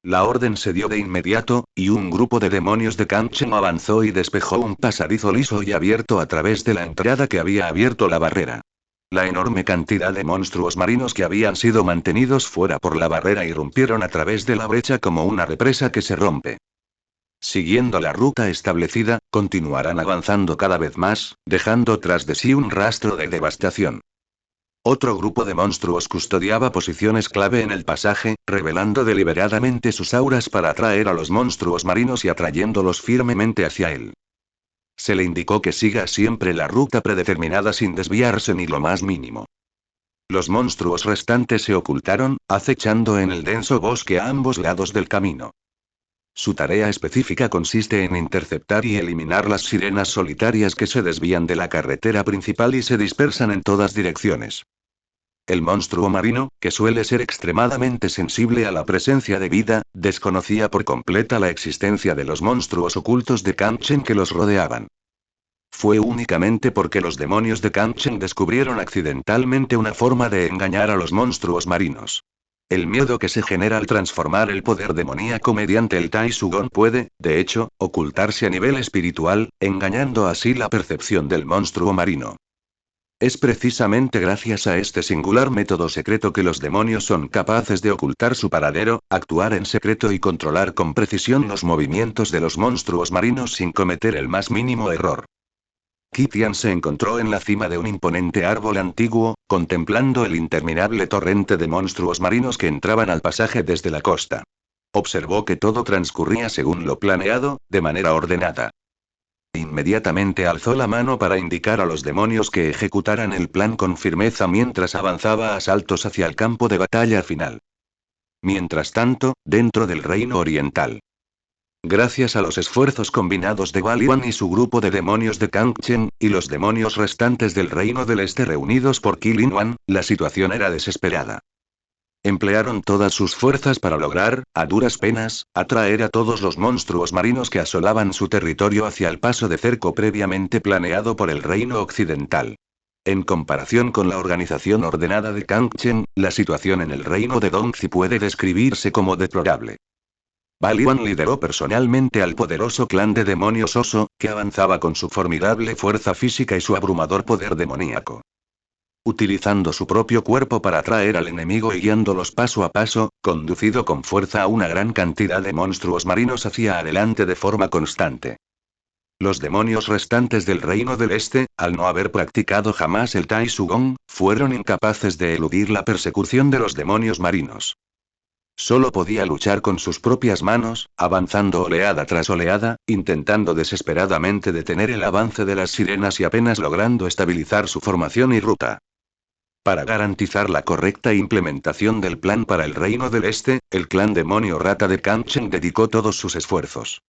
La orden se dio de inmediato, y un grupo de demonios de Kangchen avanzó y despejó un pasadizo liso y abierto a través de la entrada que había abierto la barrera. La enorme cantidad de monstruos marinos que habían sido mantenidos fuera por la barrera irrumpieron a través de la brecha como una represa que se rompe. Siguiendo la ruta establecida, continuarán avanzando cada vez más, dejando tras de sí un rastro de devastación. Otro grupo de monstruos custodiaba posiciones clave en el pasaje, revelando deliberadamente sus auras para atraer a los monstruos marinos y atrayéndolos firmemente hacia él. Se le indicó que siga siempre la ruta predeterminada sin desviarse ni lo más mínimo. Los monstruos restantes se ocultaron, acechando en el denso bosque a ambos lados del camino. Su tarea específica consiste en interceptar y eliminar las sirenas solitarias que se desvían de la carretera principal y se dispersan en todas direcciones. El monstruo marino, que suele ser extremadamente sensible a la presencia de vida, desconocía por completa la existencia de los monstruos ocultos de Kangchen que los rodeaban. Fue únicamente porque los demonios de Kangchen descubrieron accidentalmente una forma de engañar a los monstruos marinos. El miedo que se genera al transformar el poder demoníaco mediante el Tai Sugon puede, de hecho, ocultarse a nivel espiritual, engañando así la percepción del monstruo marino. Es precisamente gracias a este singular método secreto que los demonios son capaces de ocultar su paradero, actuar en secreto y controlar con precisión los movimientos de los monstruos marinos sin cometer el más mínimo error. Kitian se encontró en la cima de un imponente árbol antiguo, contemplando el interminable torrente de monstruos marinos que entraban al pasaje desde la costa. Observó que todo transcurría según lo planeado, de manera ordenada. Inmediatamente alzó la mano para indicar a los demonios que ejecutaran el plan con firmeza mientras avanzaba a saltos hacia el campo de batalla final. Mientras tanto, dentro del reino oriental. Gracias a los esfuerzos combinados de Baliwan y su grupo de demonios de Kangchen, y los demonios restantes del reino del este reunidos por Kilin-wan, la situación era desesperada. Emplearon todas sus fuerzas para lograr, a duras penas, atraer a todos los monstruos marinos que asolaban su territorio hacia el paso de cerco previamente planeado por el reino occidental. En comparación con la organización ordenada de Kangchen, la situación en el reino de Dongzi puede describirse como deplorable. Baliwan lideró personalmente al poderoso clan de demonios Oso, que avanzaba con su formidable fuerza física y su abrumador poder demoníaco. Utilizando su propio cuerpo para atraer al enemigo y guiándolos paso a paso, conducido con fuerza a una gran cantidad de monstruos marinos hacia adelante de forma constante. Los demonios restantes del Reino del Este, al no haber practicado jamás el Tai Su Gong, fueron incapaces de eludir la persecución de los demonios marinos. Solo podía luchar con sus propias manos, avanzando oleada tras oleada, intentando desesperadamente detener el avance de las sirenas y apenas logrando estabilizar su formación y ruta. Para garantizar la correcta implementación del plan para el Reino del Este, el clan demonio rata de Kangchen dedicó todos sus esfuerzos.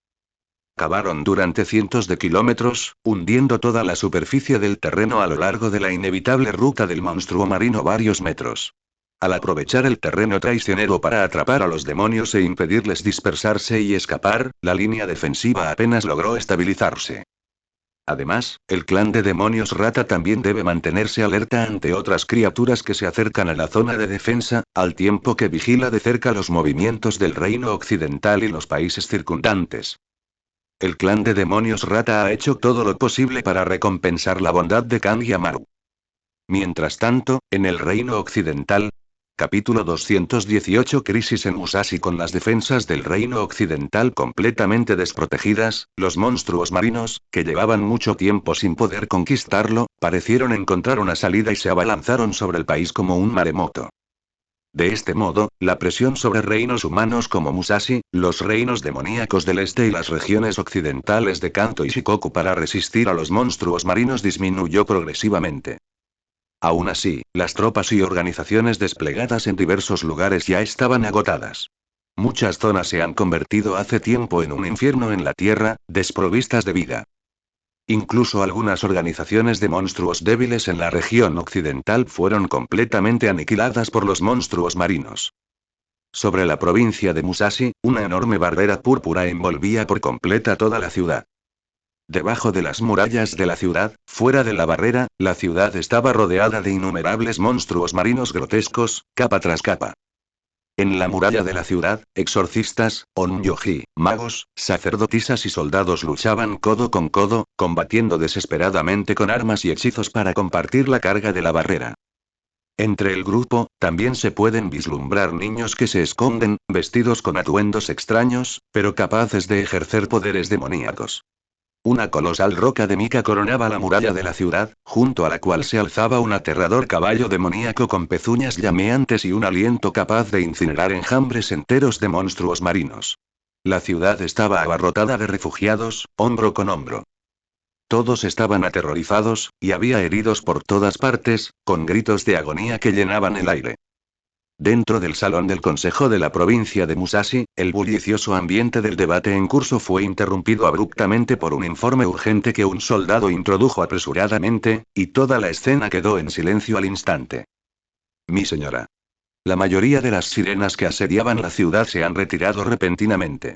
Cavaron durante cientos de kilómetros, hundiendo toda la superficie del terreno a lo largo de la inevitable ruta del monstruo marino varios metros. Al aprovechar el terreno traicionero para atrapar a los demonios e impedirles dispersarse y escapar, la línea defensiva apenas logró estabilizarse. Además, el clan de demonios rata también debe mantenerse alerta ante otras criaturas que se acercan a la zona de defensa, al tiempo que vigila de cerca los movimientos del reino occidental y los países circundantes. El clan de demonios rata ha hecho todo lo posible para recompensar la bondad de Kang y Amaru. Mientras tanto, en el reino occidental, Capítulo 218 Crisis en Musashi. Con las defensas del reino occidental completamente desprotegidas, los monstruos marinos, que llevaban mucho tiempo sin poder conquistarlo, parecieron encontrar una salida y se abalanzaron sobre el país como un maremoto. De este modo, la presión sobre reinos humanos como Musashi, los reinos demoníacos del este y las regiones occidentales de Kanto y Shikoku para resistir a los monstruos marinos disminuyó progresivamente. Aún así, las tropas y organizaciones desplegadas en diversos lugares ya estaban agotadas. Muchas zonas se han convertido hace tiempo en un infierno en la tierra, desprovistas de vida. Incluso algunas organizaciones de monstruos débiles en la región occidental fueron completamente aniquiladas por los monstruos marinos. Sobre la provincia de Musashi, una enorme barrera púrpura envolvía por completa toda la ciudad. Debajo de las murallas de la ciudad, fuera de la barrera, la ciudad estaba rodeada de innumerables monstruos marinos grotescos, capa tras capa. En la muralla de la ciudad, exorcistas, onyoji, magos, sacerdotisas y soldados luchaban codo con codo, combatiendo desesperadamente con armas y hechizos para compartir la carga de la barrera. Entre el grupo, también se pueden vislumbrar niños que se esconden, vestidos con atuendos extraños, pero capaces de ejercer poderes demoníacos. Una colosal roca de mica coronaba la muralla de la ciudad, junto a la cual se alzaba un aterrador caballo demoníaco con pezuñas llameantes y un aliento capaz de incinerar enjambres enteros de monstruos marinos. La ciudad estaba abarrotada de refugiados, hombro con hombro. Todos estaban aterrorizados, y había heridos por todas partes, con gritos de agonía que llenaban el aire. Dentro del salón del Consejo de la provincia de Musashi, el bullicioso ambiente del debate en curso fue interrumpido abruptamente por un informe urgente que un soldado introdujo apresuradamente, y toda la escena quedó en silencio al instante. Mi señora. La mayoría de las sirenas que asediaban la ciudad se han retirado repentinamente.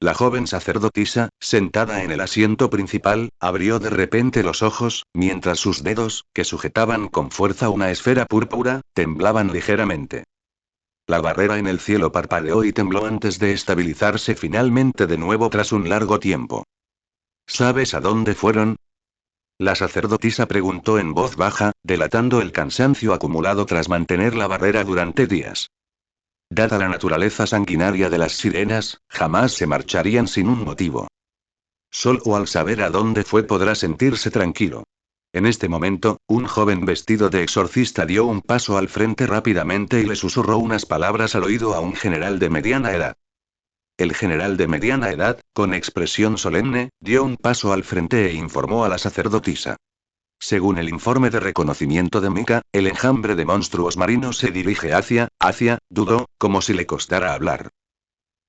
La joven sacerdotisa, sentada en el asiento principal, abrió de repente los ojos, mientras sus dedos, que sujetaban con fuerza una esfera púrpura, temblaban ligeramente. La barrera en el cielo parpadeó y tembló antes de estabilizarse finalmente de nuevo tras un largo tiempo. ¿Sabes a dónde fueron? La sacerdotisa preguntó en voz baja, delatando el cansancio acumulado tras mantener la barrera durante días. Dada la naturaleza sanguinaria de las sirenas, jamás se marcharían sin un motivo. Solo al saber a dónde fue podrá sentirse tranquilo. En este momento, un joven vestido de exorcista dio un paso al frente rápidamente y le susurró unas palabras al oído a un general de mediana edad. El general de mediana edad, con expresión solemne, dio un paso al frente e informó a la sacerdotisa. Según el informe de reconocimiento de Mika, el enjambre de monstruos marinos se dirige hacia, dudó, como si le costara hablar.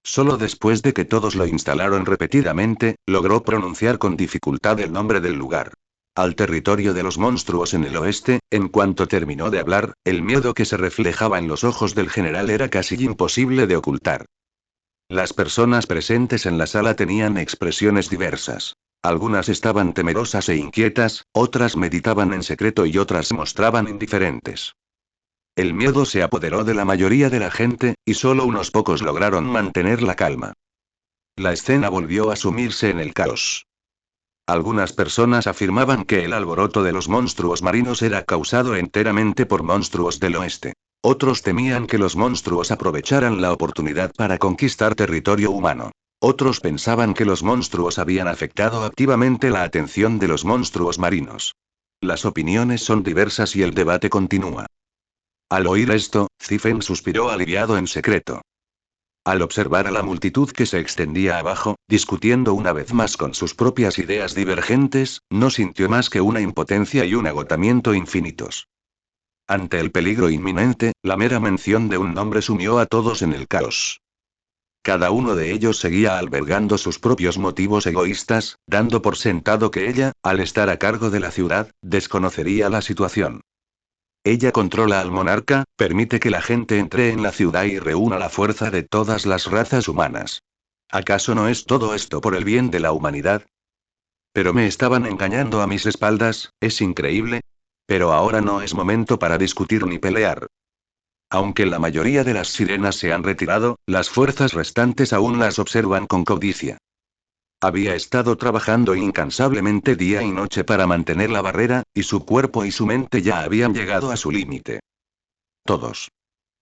Solo después de que todos lo instalaron repetidamente, logró pronunciar con dificultad el nombre del lugar. Al territorio de los monstruos en el oeste. En cuanto terminó de hablar, el miedo que se reflejaba en los ojos del general era casi imposible de ocultar. Las personas presentes en la sala tenían expresiones diversas. Algunas estaban temerosas e inquietas, otras meditaban en secreto y otras se mostraban indiferentes. El miedo se apoderó de la mayoría de la gente, y solo unos pocos lograron mantener la calma. La escena volvió a sumirse en el caos. Algunas personas afirmaban que el alboroto de los monstruos marinos era causado enteramente por monstruos del oeste. Otros temían que los monstruos aprovecharan la oportunidad para conquistar territorio humano. Otros pensaban que los monstruos habían afectado activamente la atención de los monstruos marinos. Las opiniones son diversas y el debate continúa. Al oír esto, Zifen suspiró aliviado en secreto. Al observar a la multitud que se extendía abajo, discutiendo una vez más con sus propias ideas divergentes, no sintió más que una impotencia y un agotamiento infinitos. Ante el peligro inminente, la mera mención de un nombre sumió a todos en el caos. Cada uno de ellos seguía albergando sus propios motivos egoístas, dando por sentado que ella, al estar a cargo de la ciudad, desconocería la situación. Ella controla al monarca, permite que la gente entre en la ciudad y reúna la fuerza de todas las razas humanas. ¿Acaso no es todo esto por el bien de la humanidad? Pero me estaban engañando a mis espaldas, es increíble. Pero ahora no es momento para discutir ni pelear. Aunque la mayoría de las sirenas se han retirado, las fuerzas restantes aún las observan con codicia. Había estado trabajando incansablemente día y noche para mantener la barrera, y su cuerpo y su mente ya habían llegado a su límite. Todos.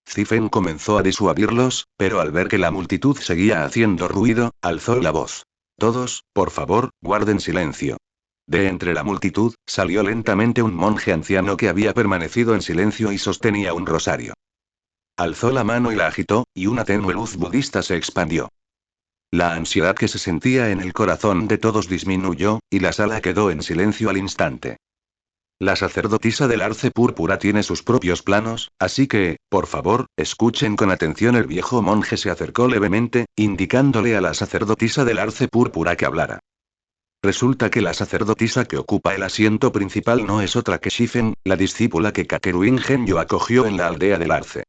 Zifen comenzó a disuadirlos, pero al ver que la multitud seguía haciendo ruido, alzó la voz. Todos, por favor, guarden silencio. De entre la multitud, salió lentamente un monje anciano que había permanecido en silencio y sostenía un rosario. Alzó la mano y la agitó, y una tenue luz budista se expandió. La ansiedad que se sentía en el corazón de todos disminuyó, y la sala quedó en silencio al instante. La sacerdotisa del arce púrpura tiene sus propios planos, así que, por favor, escuchen con atención. El viejo monje se acercó levemente, indicándole a la sacerdotisa del arce púrpura que hablara. Resulta que la sacerdotisa que ocupa el asiento principal no es otra que Shifen, la discípula que Kakeruin Genyo acogió en la aldea del arce.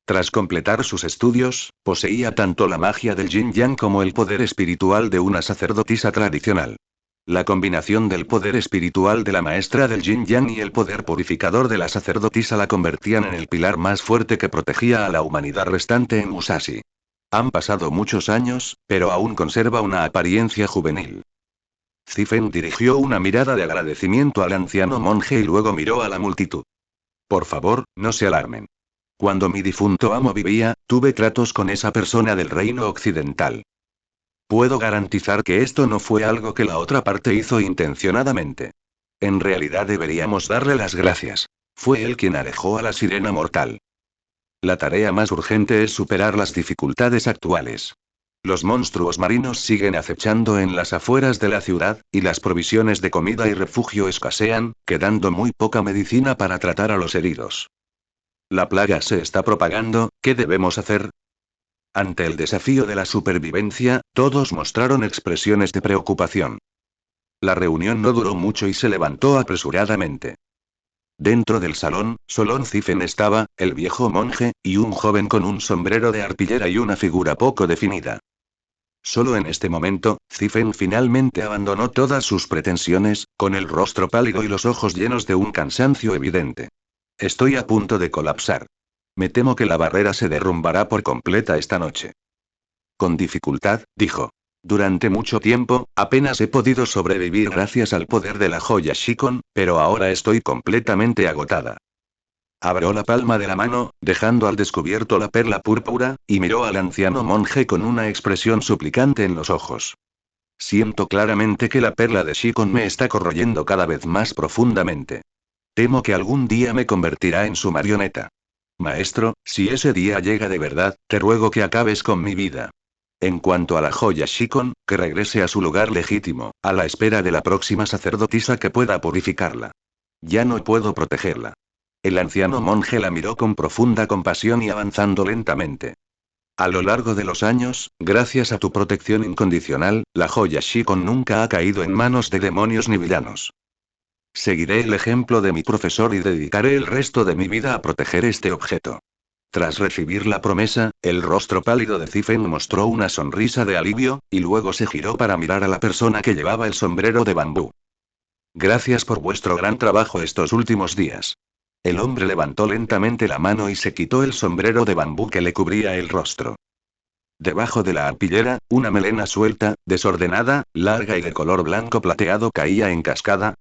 Tras completar sus estudios, poseía tanto la magia del yin-yang como el poder espiritual de una sacerdotisa tradicional. La combinación del poder espiritual de la maestra del yin-yang y el poder purificador de la sacerdotisa la convertían en el pilar más fuerte que protegía a la humanidad restante en Musashi. Han pasado muchos años, pero aún conserva una apariencia juvenil. Zifen dirigió una mirada de agradecimiento al anciano monje y luego miró a la multitud. Por favor, no se alarmen. Cuando mi difunto amo vivía, tuve tratos con esa persona del reino occidental. Puedo garantizar que esto no fue algo que la otra parte hizo intencionadamente. En realidad deberíamos darle las gracias. Fue él quien alejó a la sirena mortal. La tarea más urgente es superar las dificultades actuales. Los monstruos marinos siguen acechando en las afueras de la ciudad, y las provisiones de comida y refugio escasean, quedando muy poca medicina para tratar a los heridos. La plaga se está propagando, ¿qué debemos hacer? Ante el desafío de la supervivencia, todos mostraron expresiones de preocupación. La reunión no duró mucho y se levantó apresuradamente. Dentro del salón, Solon Zifen estaba, el viejo monje, y un joven con un sombrero de arpillera y una figura poco definida. Solo en este momento, Zifen finalmente abandonó todas sus pretensiones, con el rostro pálido y los ojos llenos de un cansancio evidente. Estoy a punto de colapsar. Me temo que la barrera se derrumbará por completa esta noche. Con dificultad, dijo. Durante mucho tiempo, apenas he podido sobrevivir gracias al poder de la joya Shikon, pero ahora estoy completamente agotada. Abrió la palma de la mano, dejando al descubierto la perla púrpura, y miró al anciano monje con una expresión suplicante en los ojos. Siento claramente que la perla de Shikon me está corroyendo cada vez más profundamente. Temo que algún día me convertirá en su marioneta. Maestro, si ese día llega de verdad, te ruego que acabes con mi vida. En cuanto a la joya Shikon, que regrese a su lugar legítimo, a la espera de la próxima sacerdotisa que pueda purificarla. Ya no puedo protegerla. El anciano monje la miró con profunda compasión y avanzando lentamente. A lo largo de los años, gracias a tu protección incondicional, la joya Shikon nunca ha caído en manos de demonios ni villanos. Seguiré el ejemplo de mi profesor y dedicaré el resto de mi vida a proteger este objeto. Tras recibir la promesa, el rostro pálido de Zifen mostró una sonrisa de alivio, y luego se giró para mirar a la persona que llevaba el sombrero de bambú. Gracias por vuestro gran trabajo estos últimos días. El hombre levantó lentamente la mano y se quitó el sombrero de bambú que le cubría el rostro. Debajo de la arpillera, una melena suelta, desordenada, larga y de color blanco plateado caía en cascada,